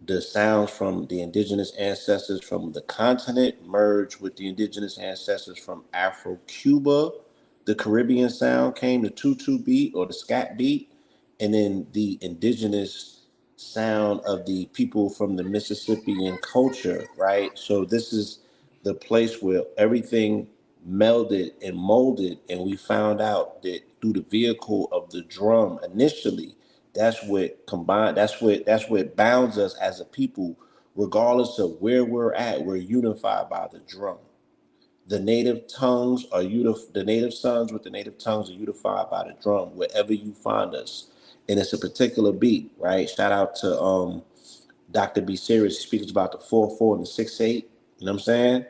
the sounds from the indigenous ancestors from the continent merged with the indigenous ancestors from Afro-Cuba. The Caribbean sound came, the tutu beat or the scat beat, and then the indigenous sound of the people from the Mississippian culture, right? So this is the place where everything melded and molded, and we found out that through the vehicle of the drum initially, that's what bounds us as a people, regardless of where we're at. We're unified by the drum. The native tongues are the native sons with the native tongues are unified by the drum wherever you find us. And it's a particular beat, right? Shout out to Dr. B Series. He speaks about the 4/4 and the 6/8. You know what I'm saying?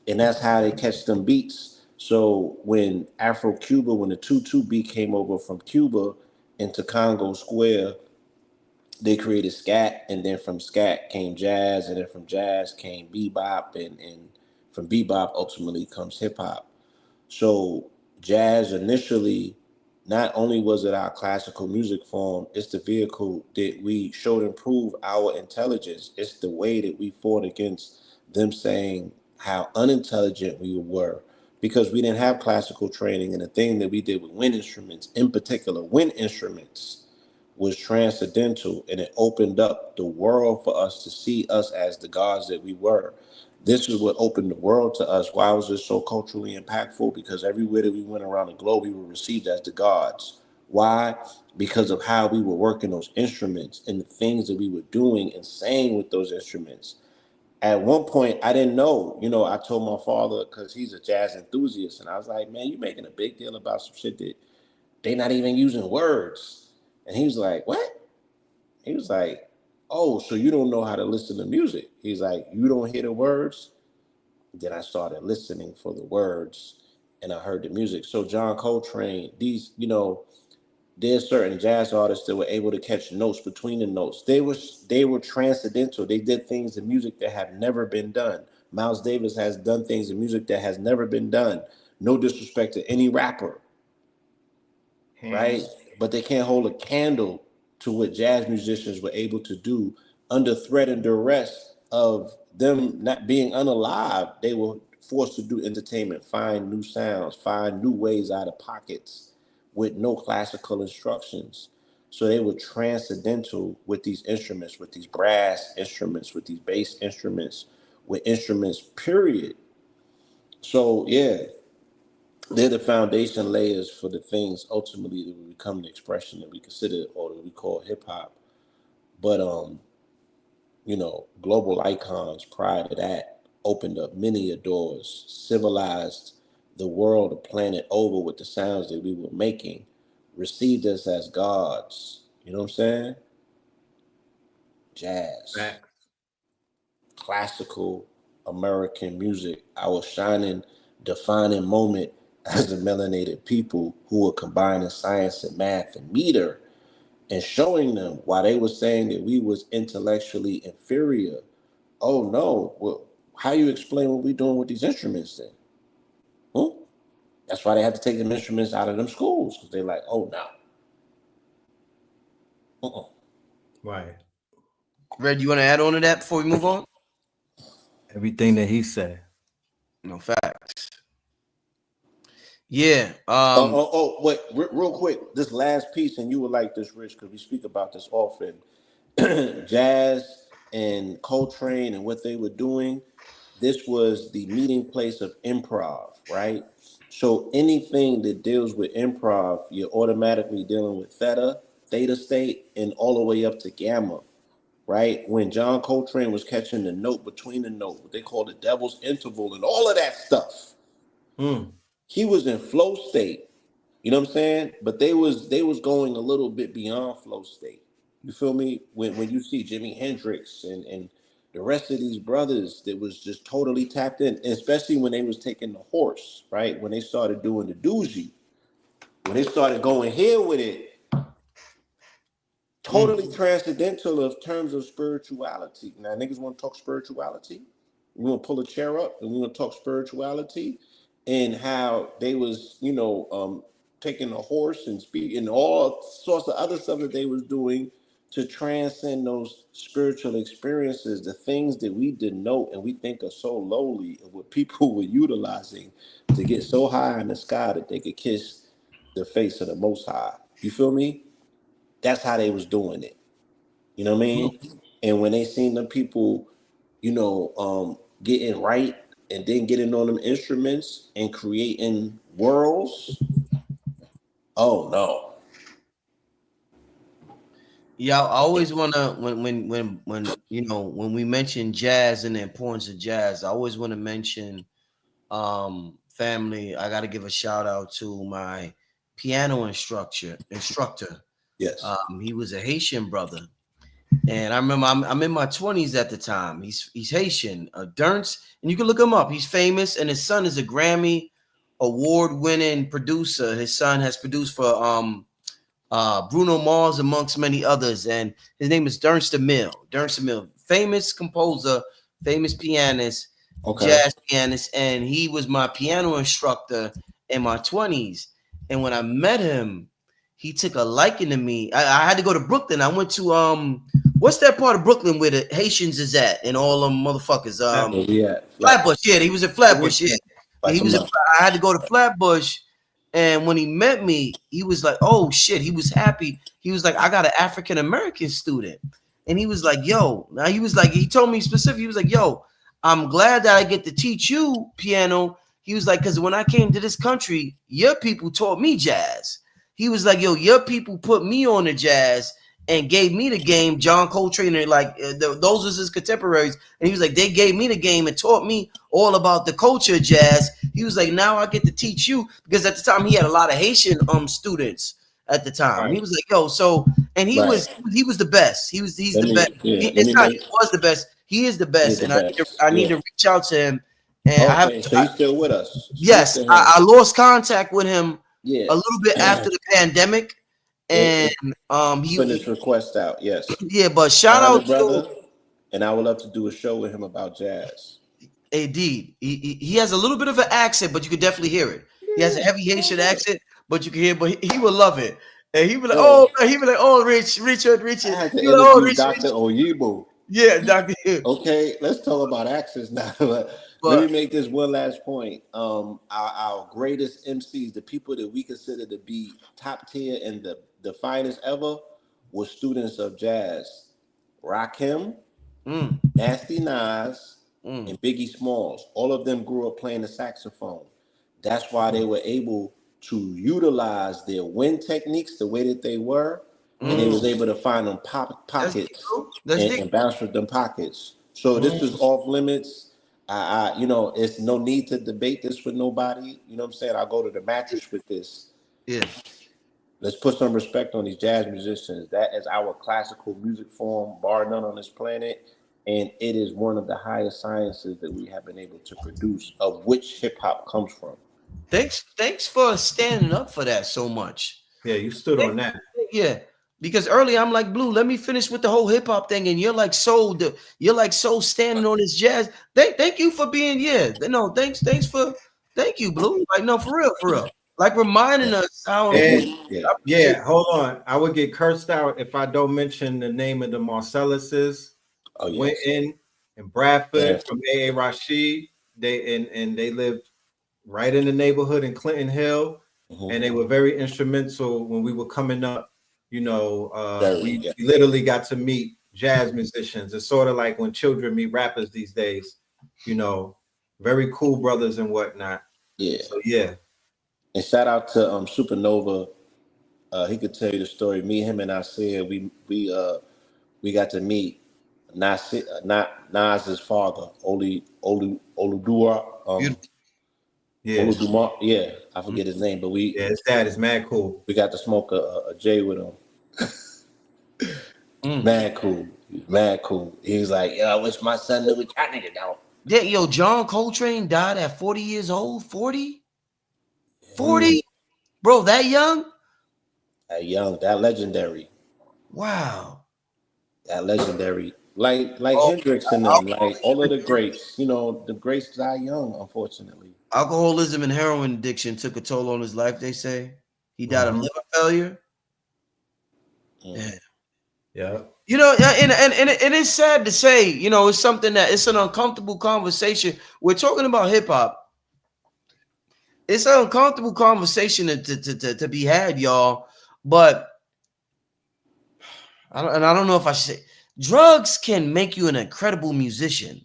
And that's how they catch them beats. So when Afro-Cuba, when the 2/2 beat came over from Cuba into Congo Square, they created scat, and then from scat came jazz, and then from jazz came bebop, and from bebop ultimately comes hip hop. So jazz initially, not only was it our classical music form, it's the vehicle that we showed improve our intelligence. It's the way that we fought against them saying how unintelligent we were because we didn't have classical training. And the thing that we did with wind instruments, in particular wind instruments, was transcendental, and it opened up the world for us to see us as the gods that we were. This is what opened the world to us. Why was it so culturally impactful? Because everywhere that we went around the globe, we were received as the gods. Why? Because of how we were working those instruments and the things that we were doing and saying with those instruments. At one point, I didn't know. I told my father, because he's a jazz enthusiast, and I was like, man, you making a big deal about some shit that they not even using words. And he was like, what? He was like, oh, so you don't know how to listen to music. He's like, you don't hear the words? Then I started listening for the words and I heard the music. So John Coltrane, there's certain jazz artists that were able to catch notes between the notes. They were transcendental. They did things in music that have never been done. Miles Davis has done things in music that has never been done. No disrespect to any rapper, right? But they can't hold a candle to what jazz musicians were able to do under threat and duress of them not being unalive. They were forced to do entertainment, find new sounds, find new ways out of pockets with no classical instructions. So they were transcendental with these instruments, with these brass instruments, with these bass instruments, with instruments, period. So yeah, they're the foundation layers for the things ultimately that will become the expression that we consider or that we call hip hop. But global icons prior to that opened up many doors, civilized the world, the planet over with the sounds that we were making, received us as gods. You know what I'm saying? Jazz, Facts. classical American music, our shining, defining moment as the melanated people who were combining science and math and meter and showing them why they were saying that we was intellectually inferior. Oh no, well, how you explain what we doing with these instruments then? Hmm? That's why they had to take them instruments out of them schools because they're like, oh no. Uh-uh. Right. Red, you want to add on to that before we move on? Everything that he said. No facts. Yeah. Wait, real quick, this last piece, and you would like this, Rich, because we speak about this often. Jazz and Coltrane and what they were doing, this was the meeting place of improv, right? So anything that deals with improv, you're automatically dealing with theta state, and all the way up to gamma, right? When John Coltrane was catching the note between the note, what they call the devil's interval and all of that stuff, Mm. he was in flow state. You know what I'm saying? But they was going a little bit beyond flow state. You feel me? When you see Jimi Hendrix and the rest of these brothers that was just totally tapped in, and especially when they was taking the horse, right? When they started doing the doozy, when they started going here with it, totally transcendental of terms of spirituality. Now niggas want to talk spirituality. We want to pull a chair up and we want to talk spirituality and how they was, taking a horse and speak and all sorts of other stuff that they was doing to transcend those spiritual experiences, the things that we denote and we think are so lowly, and what people were utilizing to get so high in the sky that they could kiss the face of the Most High. You feel me? That's how they was doing it. You know what I mean? And when they seen the people, getting right and then getting on them instruments and creating worlds. Oh no. Yeah, I always wanna when when we mention jazz and the importance of jazz, I always want to mention family. I got to give a shout out to my piano instructor. Yes. He was a Haitian brother, and I remember I'm in my 20s at the time. He's Haitian, Durns, and you can look him up. He's famous, and his son is a Grammy award-winning producer. His son has produced for Bruno Mars amongst many others, and his name is Durns DeMille, famous composer, famous pianist, Okay. jazz pianist, and he was my piano instructor in my 20s. And when I met him, he took a liking to me. I had to go to Brooklyn. I went to what's that part of Brooklyn where the Haitians is at and all them motherfuckers? Where we at? Flatbush. Yeah, he was at Flatbush. Yeah, Like he was. some I had to go to Flatbush, and when he met me, he was like, "Oh shit!" He was happy. He was like, "I got an African American student," and he was like, "Yo." Now he was like, he told me specific. He was like, "Yo, I'm glad that I get to teach you piano." He was like, "Because when I came to this country, your people taught me jazz." He was like, "Yo, your people put me on the jazz." And gave me the game, John Coltrane, and like those was his contemporaries. And he was like, they gave me the game and taught me all about the culture of jazz. He was like, now I get to teach you, because at the time he had a lot of Haitian students at the time. Right. He was like, yo, so, and he was the best. He's the best. He was the best. He is the best, and I need to reach out to him. And I have. So he's still with us. Yes, I lost contact with him Yeah. a little bit after the pandemic. And he put his request out. Yes. Yeah, but shout out brother, to, and I would love to do a show with him about jazz. AD. He has a little bit of an accent, but you can definitely hear it. He has a heavy Haitian accent, but you can hear. But he will love it, and he be like, Richard. I had to He like, oh, Richard. Dr. Oyibo. Yeah, Dr. Okay, let's talk about accents now. Let me make this one last point. Our greatest MCs, the people that we consider to be top tier and the finest ever, were students of jazz. Rakim, Nasty Nas, and Biggie Smalls. All of them grew up playing the saxophone. That's why they were able to utilize their wind techniques the way that they were, and they was able to find them pockets and bounce with them pockets. So this is off limits. It's no need to debate this with nobody. You know what I'm saying? I'll go to the mattress with this. Yeah. Let's put some respect on these jazz musicians. That is our classical music form, bar none on this planet. And it is one of the highest sciences that we have been able to produce, of which hip hop comes from. Thanks for standing up for that so much. Yeah, you stood on that. Yeah. Because earlier I'm like, Blue, let me finish with the whole hip hop thing, and you're like so standing on this jazz. Thank you for being thank you, Blue. Like, no, for real. Like reminding us how. Yeah, hold on. I would get cursed out if I don't mention the name of the Marcelluses. Oh, yes. Winton and Bradford from A.A. Rashid. They lived right in the neighborhood in Clinton Hill, and they were very instrumental when we were coming up. We literally got to meet jazz musicians. It's sort of like when children meet rappers these days, very cool brothers and whatnot. Yeah. So, yeah. And shout out to Supernova. He could tell you the story. Me, him, and I said we got to meet Nas's father, Oludua. Oluduma. Yeah, I forget his name, but his dad is mad cool. We got to smoke a J with him. Mad cool. He was like, "Yo, I wish my son knew what y'all nigga know." Yeah, yo, John Coltrane died at 40 years old. 40? 40? Bro, that young? That legendary. Wow. That legendary. Like Hendrix and them, like all of the greats. The greats die young, unfortunately. Alcoholism and heroin addiction took a toll on his life, they say. He died of liver failure. Yeah. Yeah. And it is sad to say, it's something that it's an uncomfortable conversation. We're talking about hip hop. It's an uncomfortable conversation to be had, y'all. But I don't know if I should say, drugs can make you an incredible musician.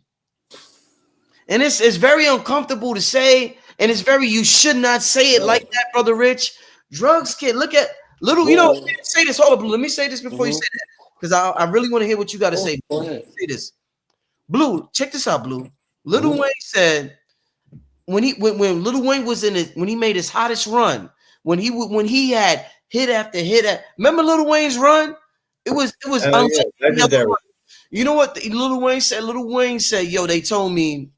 And it's very uncomfortable to say, and it's very, you should not say it like that, brother Rich. Drugs can look at little, you know, say this. Hold up, Blue. Let me say this before you say that. Because I really want to hear what you got to say. Go ahead. Say this. Blue, check this out, Blue. Lil Wayne said when Lil Wayne was in it, when he made his hottest run, when he had hit after hit at, remember Lil Wayne's run? It was unlike legendary. you know what Lil Wayne said? Lil Wayne said, yo, they told me,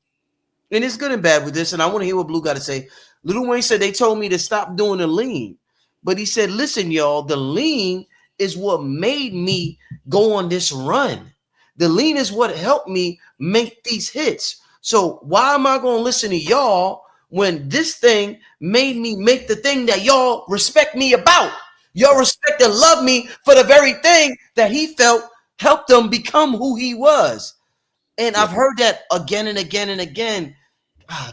and it's good and bad with this, and I want to hear what Blue got to say. Lil Wayne said they told me to stop doing the lean, but he said, listen, y'all, the lean is what made me go on this run. The lean is what helped me make these hits. So why am I going to listen to y'all when this thing made me make the thing that y'all respect me about? Y'all respect and love me for the very thing that he felt helped him become who he was. And I've heard that again and again and again.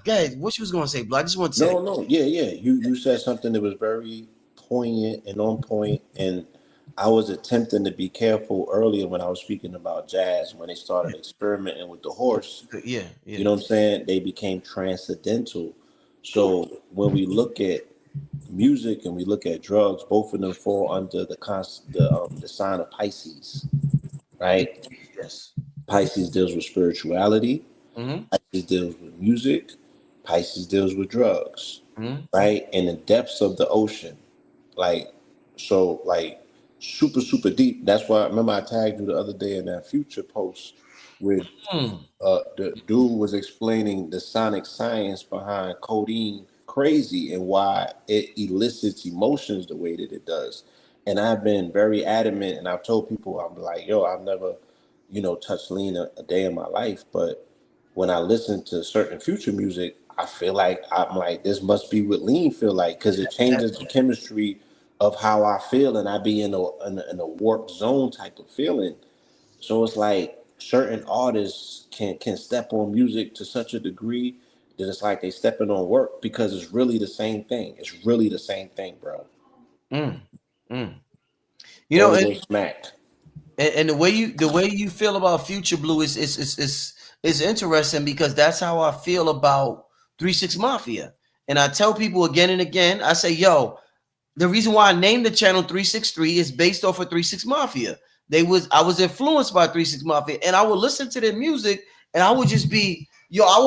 Guys, what you was going to say, Blue? I just want to say. No. Yeah. You said something that was very poignant and on point, and I was attempting to be careful earlier when I was speaking about jazz, when they started experimenting with the horse. Yeah. You know what I'm saying? They became transcendental. So when we look at music and we look at drugs, both of them fall under the sign of Pisces, right? Yes. Pisces deals with spirituality. Pisces deals with music. Pisces deals with drugs, right? In the depths of the ocean, like super deep. That's why, remember, I tagged you the other day in that Future post with the dude was explaining the sonic science behind codeine crazy and why it elicits emotions the way that it does. And I've been very adamant, and I've told people, I'm like, yo, I've never, touched lean a day in my life. But when I listen to certain Future music, I feel like I'm like, this must be what lean feel like, because it changes the chemistry of how I feel, and I be in a warped zone type of feeling. So it's like certain artists can step on music to such a degree that it's like they stepping on work, because it's really the same thing. It's really the same thing, bro. You know, Only they smacked. and the way you feel about Future, Blue, is interesting, because that's how I feel about 3 6 Mafia. And I tell people again and again, I say, yo, the reason why I named the channel 363 is based off of 3 6 Mafia. I was influenced by 3 6 Mafia, and I would listen to their music, and I would just be, yo, I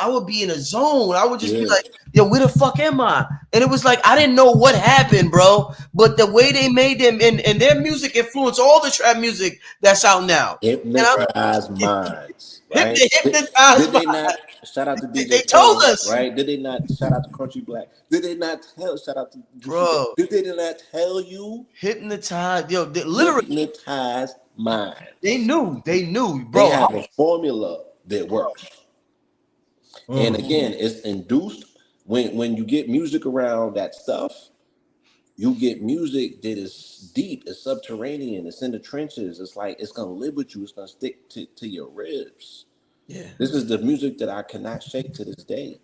would be in a zone. I would just be like, yo, where the fuck am I? And it was like, I didn't know what happened, bro. But the way they made them, and their music influenced all the trap music that's out now. Hypnotize minds, right? Hypnotized Did they not shout out to they DJ told Khaled, us, right? Did they not shout out to Country Black? Did they not shout out to Juicy J? bro, Did they not tell you? hypnotized, yo, literally, Hypnotize minds. they knew, They bro. have a formula that works. And again, it's induced when you get music around that stuff. You get music that is deep, it's subterranean, it's in the trenches. It's like it's gonna live with you. It's gonna stick to your ribs. Yeah. This is the music that I cannot shake to this day.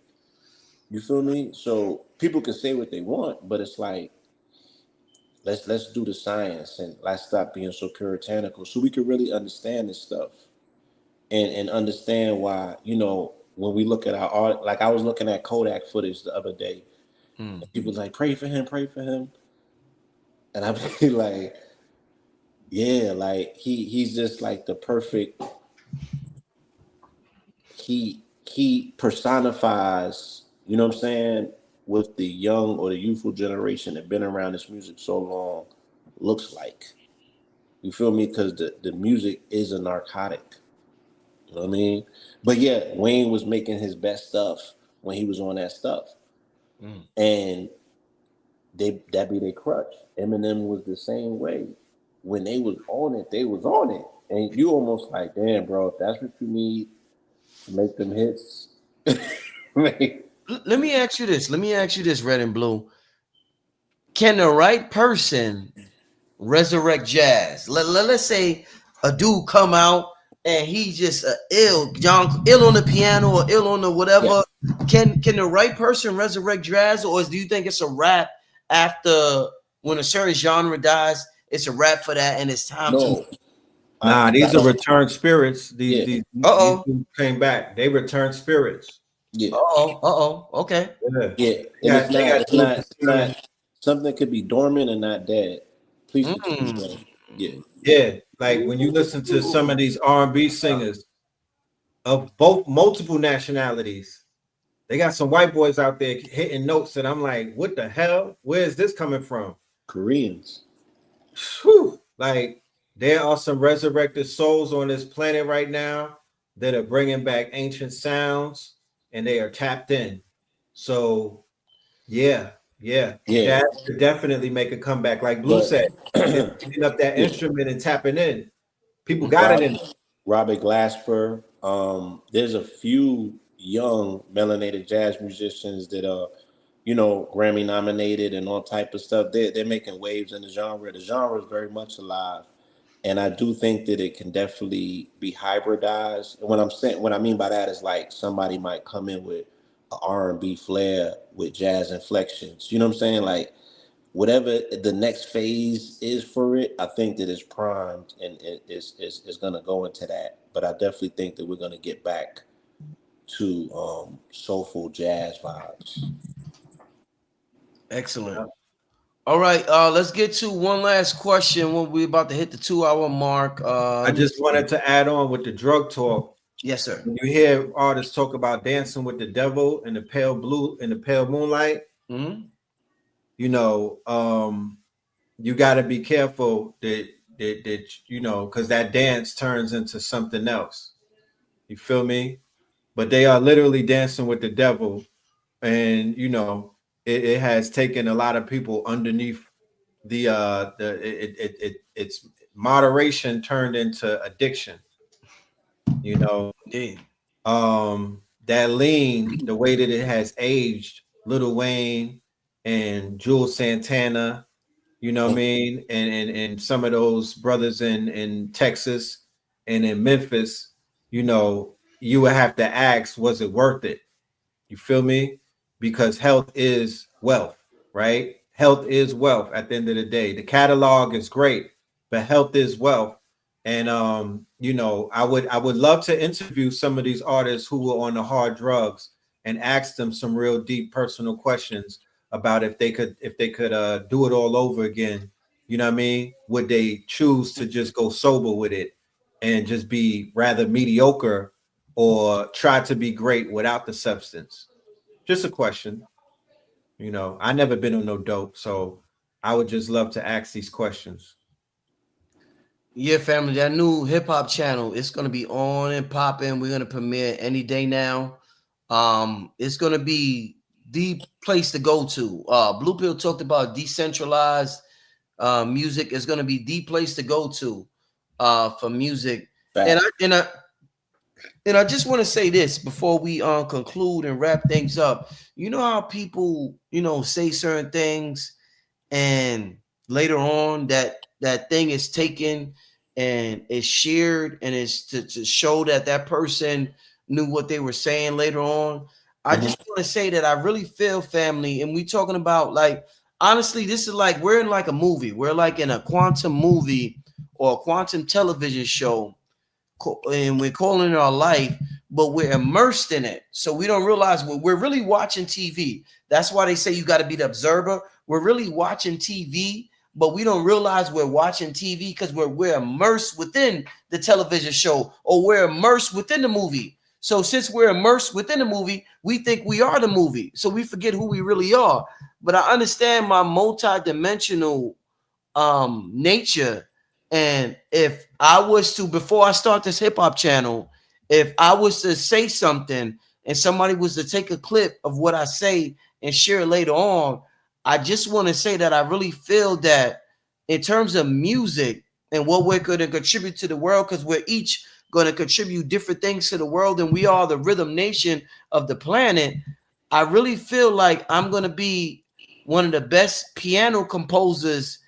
You feel me? So people can say what they want, but it's like, let's do the science, and let's stop being so puritanical, so we can really understand this stuff, and understand why, when we look at our art. Like, I was looking at Kodak footage the other day, and people like, pray for him, and I be like, yeah, like he's just like the perfect. He personifies, you know what I'm saying, what the young or the youthful generation that been around this music so long looks like. You feel me? Because the music is a narcotic. You know what I mean? But yeah, Wayne was making his best stuff when he was on that stuff. And that be their crutch. Eminem was the same way. When they was on it, they was on it. And you almost like, damn, bro, if that's what you need to make them hits. Let me ask you this, Red and Blue. Can the right person resurrect jazz? Let's say a dude come out and he just ill on the piano or ill on the whatever. Yeah. Can the right person resurrect jazz, or do you think it's a wrap after when a certain genre dies? It's a wrap for that, and it's time to. Nah, these are returned spirits. Yeah. These dudes came back. They returned spirits. Yeah. Okay. Yeah. Yeah. And Yeah, they got dudes it's not something could be dormant and not dead. Please could be dead. Yeah. Yeah, like when you listen to some of these R&B singers of both multiple nationalities, they got some white boys out there hitting notes, and I'm like, what the hell? Where is this coming from? Koreans. Whew. Like, there are some resurrected souls on this planet right now that are bringing back ancient sounds, and they are tapped in. So, yeah, Jazz could definitely make a comeback. Like Blue But said, just picking up that instrument and tapping in. People got Rob, it in. Robert Glasper. There's a few young melanated jazz musicians that are, Grammy nominated and all type of stuff. They're making waves in the genre. The genre is very much alive. And I do think that it can definitely be hybridized. And what I mean by that is like somebody might come in with an R&B flair with jazz inflections. You know what I'm saying? Like whatever the next phase is for it, I think that it's primed and it is going to go into that. But I definitely think that we're going to get back to soulful jazz vibes. Excellent. All right, let's get to one last question when we're about to hit the 2-hour mark. I just wanted to add on with the drug talk. Yes, sir. When you hear artists talk about dancing with the devil in the pale blue in the pale moonlight, you got to be careful that because that dance turns into something else. You feel me? But they are literally dancing with the devil, and it has taken a lot of people underneath it's moderation turned into addiction. That lean, the way that it has aged, Lil Wayne and Jules Santana, you know what I mean, and some of those brothers in Texas and in Memphis, you would have to ask, was it worth it? You feel me? Because health is wealth, right? Health is wealth at the end of the day. The catalog is great, but health is wealth. And I would love to interview some of these artists who were on the hard drugs and ask them some real deep personal questions about if they could do it all over again. You know what I mean? Would they choose to just go sober with it and just be rather mediocre, or try to be great without the substance? Just a question. I never been on no dope, so I would just love to ask these questions. Yeah, family, that new hip hop channel, it's gonna be on and popping. We're gonna premiere any day now. It's gonna be the place to go to. Blue Pill talked about decentralized music. Is gonna be the place to go to for music. And I just want to say this before we conclude and wrap things up. You know how people, say certain things, and later on that thing is taken and is shared, and is to show that person knew what they were saying later on. I just want to say that I really feel, family, and we talking about, like, honestly, this is like we're in like a movie. We're like in a quantum movie or a quantum television show, and we're calling it our life, but we're immersed in it. So we don't realize we're really watching TV. That's why they say you got to be the observer. We're really watching TV, but we don't realize we're watching TV because we're immersed within the television show, or we're immersed within the movie. So since we're immersed within the movie, we think we are the movie. So we forget who we really are. But I understand my multi-dimensional nature. And if I was to, before I start this hip hop channel, if I was to say something and somebody was to take a clip of what I say and share it later on, I just want to say that I really feel that in terms of music and what we're going to contribute to the world, because we're each going to contribute different things to the world, and we are the rhythm nation of the planet. I really feel like I'm going to be one of the best piano composers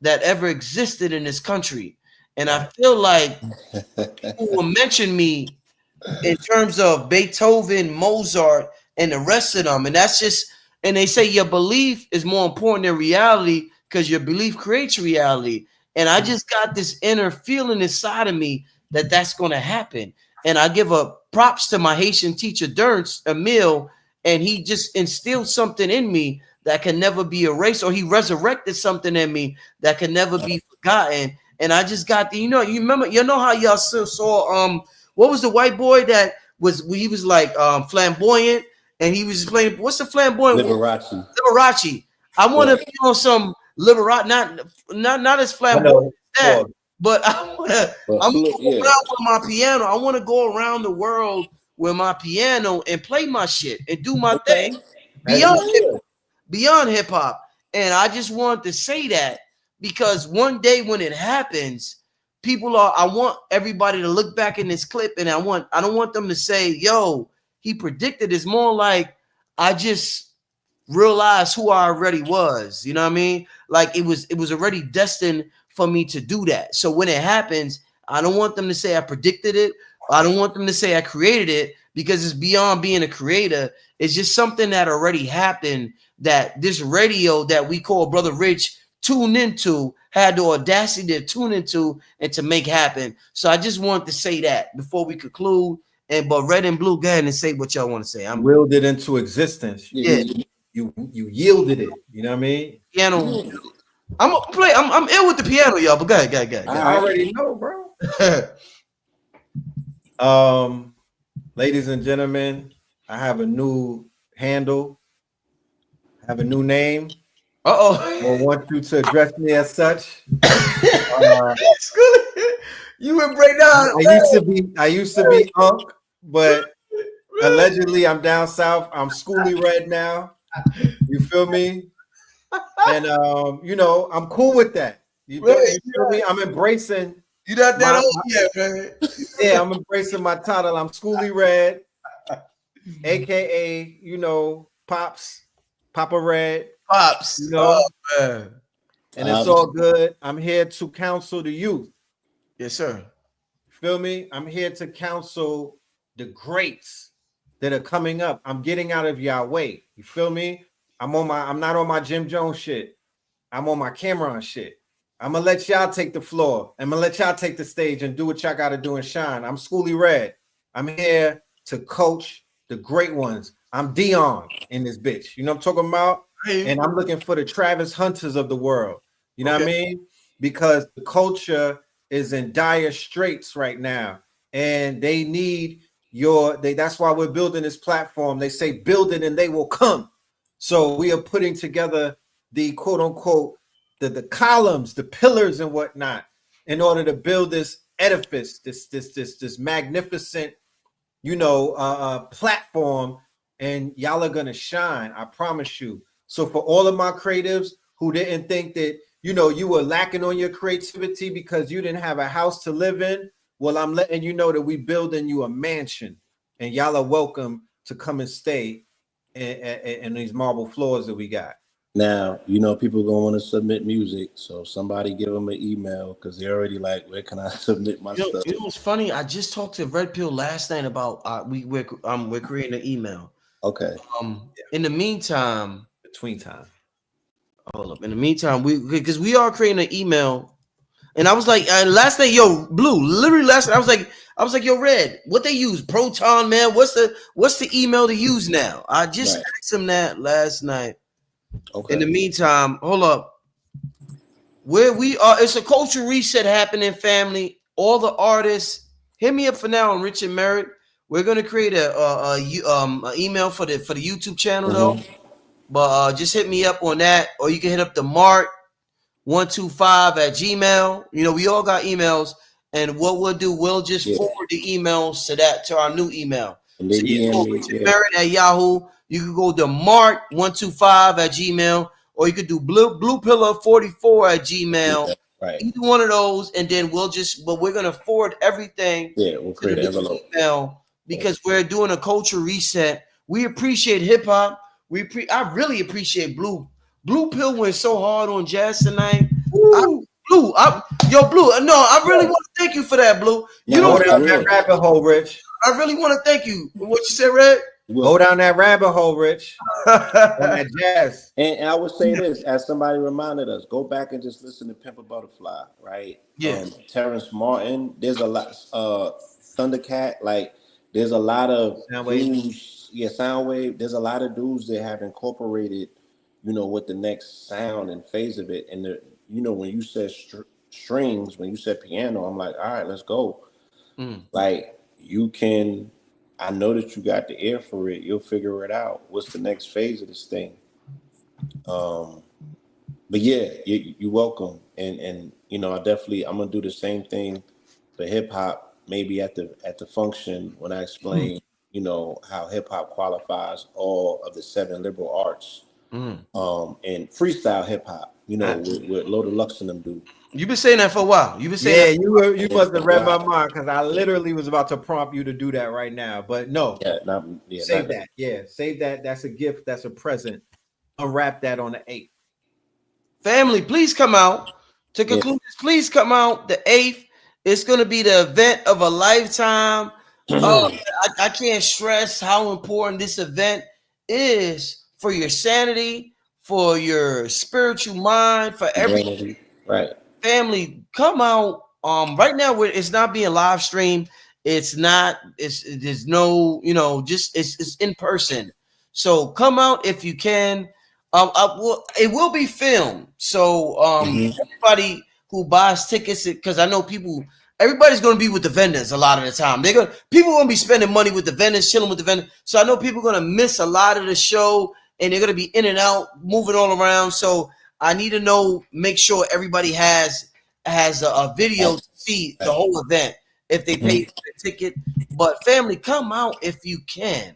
that ever existed in this country. And I feel like people will mention me in terms of Beethoven, Mozart, and the rest of them. And that's just, and they say your belief is more important than reality, because your belief creates reality. And I just got this inner feeling inside of me that that's going to happen. And I give a props to my Haitian teacher, Durns Emil, and he just instilled something in me that can never be erased, or he resurrected something in me that can never be forgotten. And I just got the, you remember, how y'all saw what was the white boy that he was like flamboyant, and he was playing, what's the flamboyant? Liberace. I want to be on some Liberace, not as flamboyant as that, but I'm gonna go around with my piano. I want to go around the world with my piano and play my shit and do my thing beyond hip hop. And I just wanted to say that because one day when it happens, I want everybody to look back in this clip, and I don't want them to say, yo, he predicted. It's more like I just realized who I already was. You know what I mean? Like it was already destined for me to do that. So when it happens, I don't want them to say I predicted it. I don't want them to say I created it, because it's beyond being a creator. It's just something that already happened, that this radio that we call Brother Rich tuned into, had the audacity to tune into and to make happen. So I just wanted to say that before we conclude. But Red and Blue, go ahead and say what y'all want to say. I'm willed it into existence. Yeah. You yielded it. You know what I mean? Piano. I'm gonna play. I'm ill with the piano, y'all. But go ahead. I already know, bro. Ladies and gentlemen, I have a new handle. I have a new name. I want you to address me as such. You would break down. I used to be Unk, but allegedly I'm down south. I'm Schooly Red now. You feel me? And I'm cool with that. You feel me? I'm embracing. You not that old yet, man. Yeah, I'm embracing my title. I'm Schooly Red, aka Pops, Papa Red. Pops. Man. And it's all good. I'm here to counsel the youth. Yes, sir. Feel me? I'm here to counsel the greats that are coming up. I'm getting out of your way. You feel me? I'm not on my Jim Jones shit. I'm on my Cameron shit. I'm gonna let y'all take the floor. I'm gonna let y'all take the stage and do what y'all gotta do and shine. I'm Schooly Red. I'm here to coach the great ones. I'm Dion in this bitch. You know what I'm talking about? And I'm looking for the Travis Hunters of the world. You know what I mean? Because the culture is in dire straits right now, and they need that's why we're building this platform. They say build it and they will come. So we are putting together the quote unquote the columns, the pillars and whatnot, in order to build this edifice, this magnificent platform, and y'all are gonna shine. I promise you. So for all of my creatives who didn't think that you were lacking on your creativity because you didn't have a house to live in, well, I'm letting you know that we building you a mansion, and y'all are welcome to come and stay in these marble floors that we got. Now, people gonna want to submit music, so somebody give them an email, because they're already like, where can I submit my stuff? You know what's funny? I just talked to Red Pill last night about we're creating an email. Okay. In the meantime, hold up. In the meantime, because we are creating an email, and I was like, last night, yo, Blue, literally last night, I was like, yo, Red, what they use? Proton, man. What's the email to use now? I just asked him that last night. Okay. In the meantime, hold up. Where we are, it's a cultural reset happening, family. All the artists, hit me up for now on Rich and Merritt. We're gonna create a email for the YouTube channel though. But just hit me up on that, or you can hit up the Mart125@gmail. We all got emails, and what we'll do, we'll just forward the emails to our new email. So you can go Richard Merritt at Yahoo. You can go to Mart125@gmail, or you could do Blue Pillar 44@gmail. Right. Either one of those, and then we're gonna forward everything. Yeah, we'll create an envelope email, because we're doing a culture reset. We appreciate hip hop. I really appreciate Blue. Blue Pill went so hard on jazz tonight. Blue. No, I really want to thank you for that, Blue. You don't that rabbit hole, Rich. I really want to thank you. What you said, Red? Go down that rabbit hole, Rich. On that jazz. And I would say this, as somebody reminded us, go back and just listen to Pimp a Butterfly, right? Yeah. Terrence Martin, there's a lot, Thundercat, like there's a lot of Soundwave. dudes, yeah, Soundwave. There's a lot of dudes that have incorporated, what the next sound and phase of it. And when you said strings, when you said piano, I'm like, all right, let's go. Like you can, I know that you got the ear for it. You'll figure it out. What's the next phase of this thing? But yeah, you're welcome. And I definitely I'm gonna do the same thing for hip hop. Maybe at the function when I explain, how hip hop qualifies all of the 7 liberal arts. And freestyle hip hop. With Loda Lux and them do. You've been saying that for a while. You've been saying that. You must have read my mind because I literally was about to prompt you to do that right now. But no, save that. Yeah, save that. That's a gift. That's a present. Unwrap that on the 8th. Family, please come out. To conclude this, please come out the 8th. It's going to be the event of a lifetime. I can't stress how important this event is for your sanity, for your spiritual mind, for everything. Right. Family, come out. Right now it's not being live streamed. It's not. There's no. It's in person. So come out if you can. It will be filmed. So everybody who buys tickets, because I know everybody's going to be with the vendors a lot of the time. People going to be spending money with the vendors, chilling with the vendors. So I know people are going to miss a lot of the show, and they're going to be in and out, moving all around. So I need to make sure everybody has a video to see the whole event if they pay for the ticket. But family, come out if you can.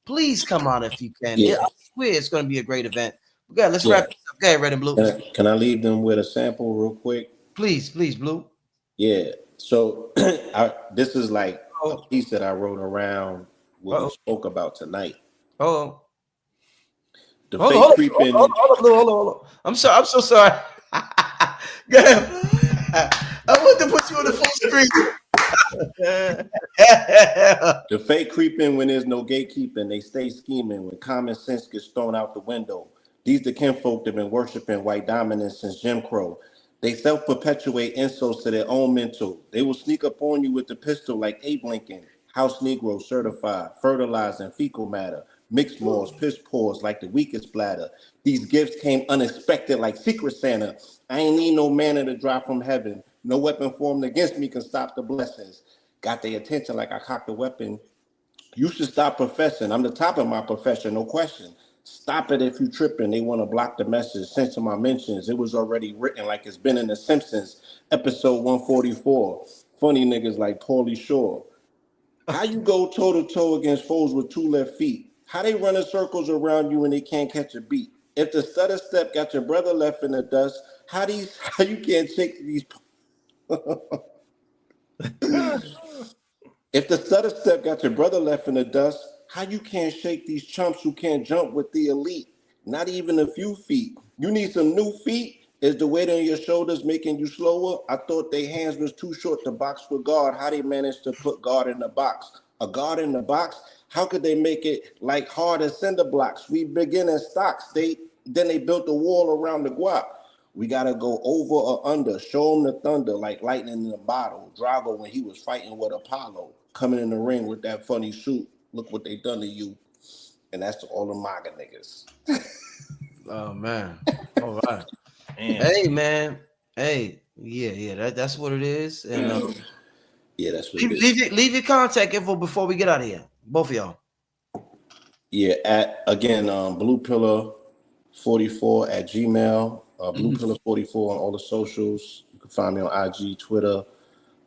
Please come out if you can. Yeah. I swear it's going to be a great event. Okay, let's wrap this up. Okay, Red and Blue. Can I leave them with a sample real quick? Please, Blue. Yeah. So this is like a piece that I wrote around what we spoke about tonight. Oh. The fake creeping. Hold on. I'm sorry. I'm so sorry. Go ahead. I want to put you on the full screen. The fake creeping when there's no gatekeeping. They stay scheming when common sense gets thrown out the window. These the kinfolk that been worshiping white dominance since Jim Crow. They self-perpetuate insults to their own mental. They will sneak up on you with the pistol like Abe Lincoln. House Negro certified, fertilizing fecal matter. Mixed morals, piss pours like the weakest bladder. These gifts came unexpected like Secret Santa. I ain't need no manna to drop from heaven. No weapon formed against me can stop the blessings. Got their attention like I cocked a weapon. You should stop professing. I'm the top of my profession, no question. Stop it if you tripping. They want to block the message. Censor my mentions. It was already written like it's been in The Simpsons. Episode 144. Funny niggas like Pauly Shore. How you go toe-to-toe against foes with 2 left feet? How they running circles around you and they can't catch a beat? If the stutter step got your brother left in the dust, how you can't shake these... If the stutter step got your brother left in the dust, how you can't shake these chumps who can't jump with the elite? Not even a few feet. You need some new feet? Is the weight on your shoulders making you slower? I thought their hands was too short to box with God. How they managed to put God in the box? A God in the box? How could they make it like hard as cinder blocks? We begin as stocks. Then they built a wall around the guap. We gotta go over or under. Show them the thunder like lightning in a bottle. Drago when he was fighting with Apollo. Coming in the ring with that funny suit. Look what they done to you. And that's to all the MAGA niggas. Oh man. All right. Hey man. Hey, yeah. That's what it is. And yeah, that's what it is. Leave your contact info before we get out of here. Both of y'all. Yeah, at again, Blue Pillar 44 at Gmail. Blue Pillar 44 on all the socials. You can find me on IG, Twitter,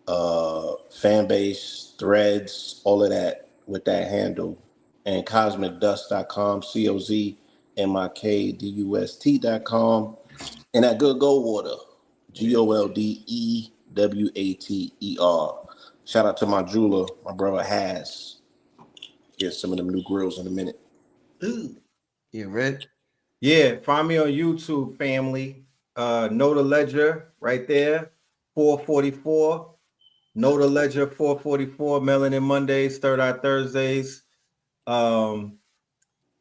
Fanbase, Threads, all of that with that handle. And cosmicdust.com, COZMIKDUST.com. And at Good Goldwater, GOLDEWATER. Shout out to my jeweler, my brother Has. Get some of them new grills in a minute. Ooh. You ready? Yeah, find me on YouTube, family. Know the Ledger right there, 444. Know the Ledger 444, Melanin Mondays, Third Eye Thursdays.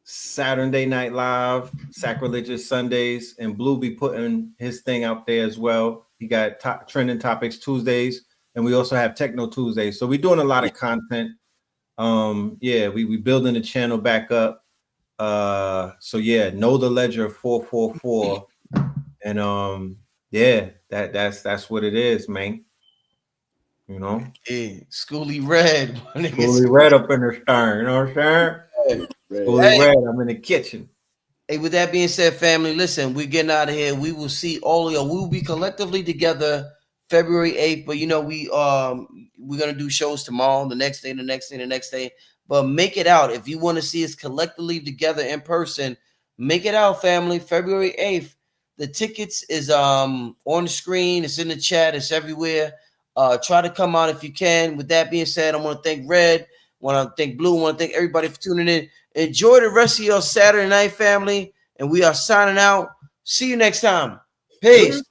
Saturday Night Live, Sacrilegious Sundays, and Blue be putting his thing out there as well. He got trending topics Tuesdays, and we also have Techno Tuesdays. So we're doing a lot of content. Yeah, we building the channel back up. So yeah, Know the Ledger 444, and yeah, that's what it is, man. You know, Yeah, Schoolie Red. fully red up in the stern. You know what I'm saying? Fully Hey, red. I'm in the kitchen. hey, with that being said, family, listen, we're getting out of here. We will see all of y'all. We will be collectively together February 8th. But we're gonna do shows tomorrow, the next day, the next day, the next day. But make it out. If you want to see us collectively together in person, make it out, family. February 8th. The tickets is on the screen, it's in the chat, it's everywhere. Try to come out if you can. With that being said, I want to thank Red, want to thank Blue, want to thank everybody for tuning in. Enjoy the rest of your Saturday night, family. And we are signing out. See you next time. Peace.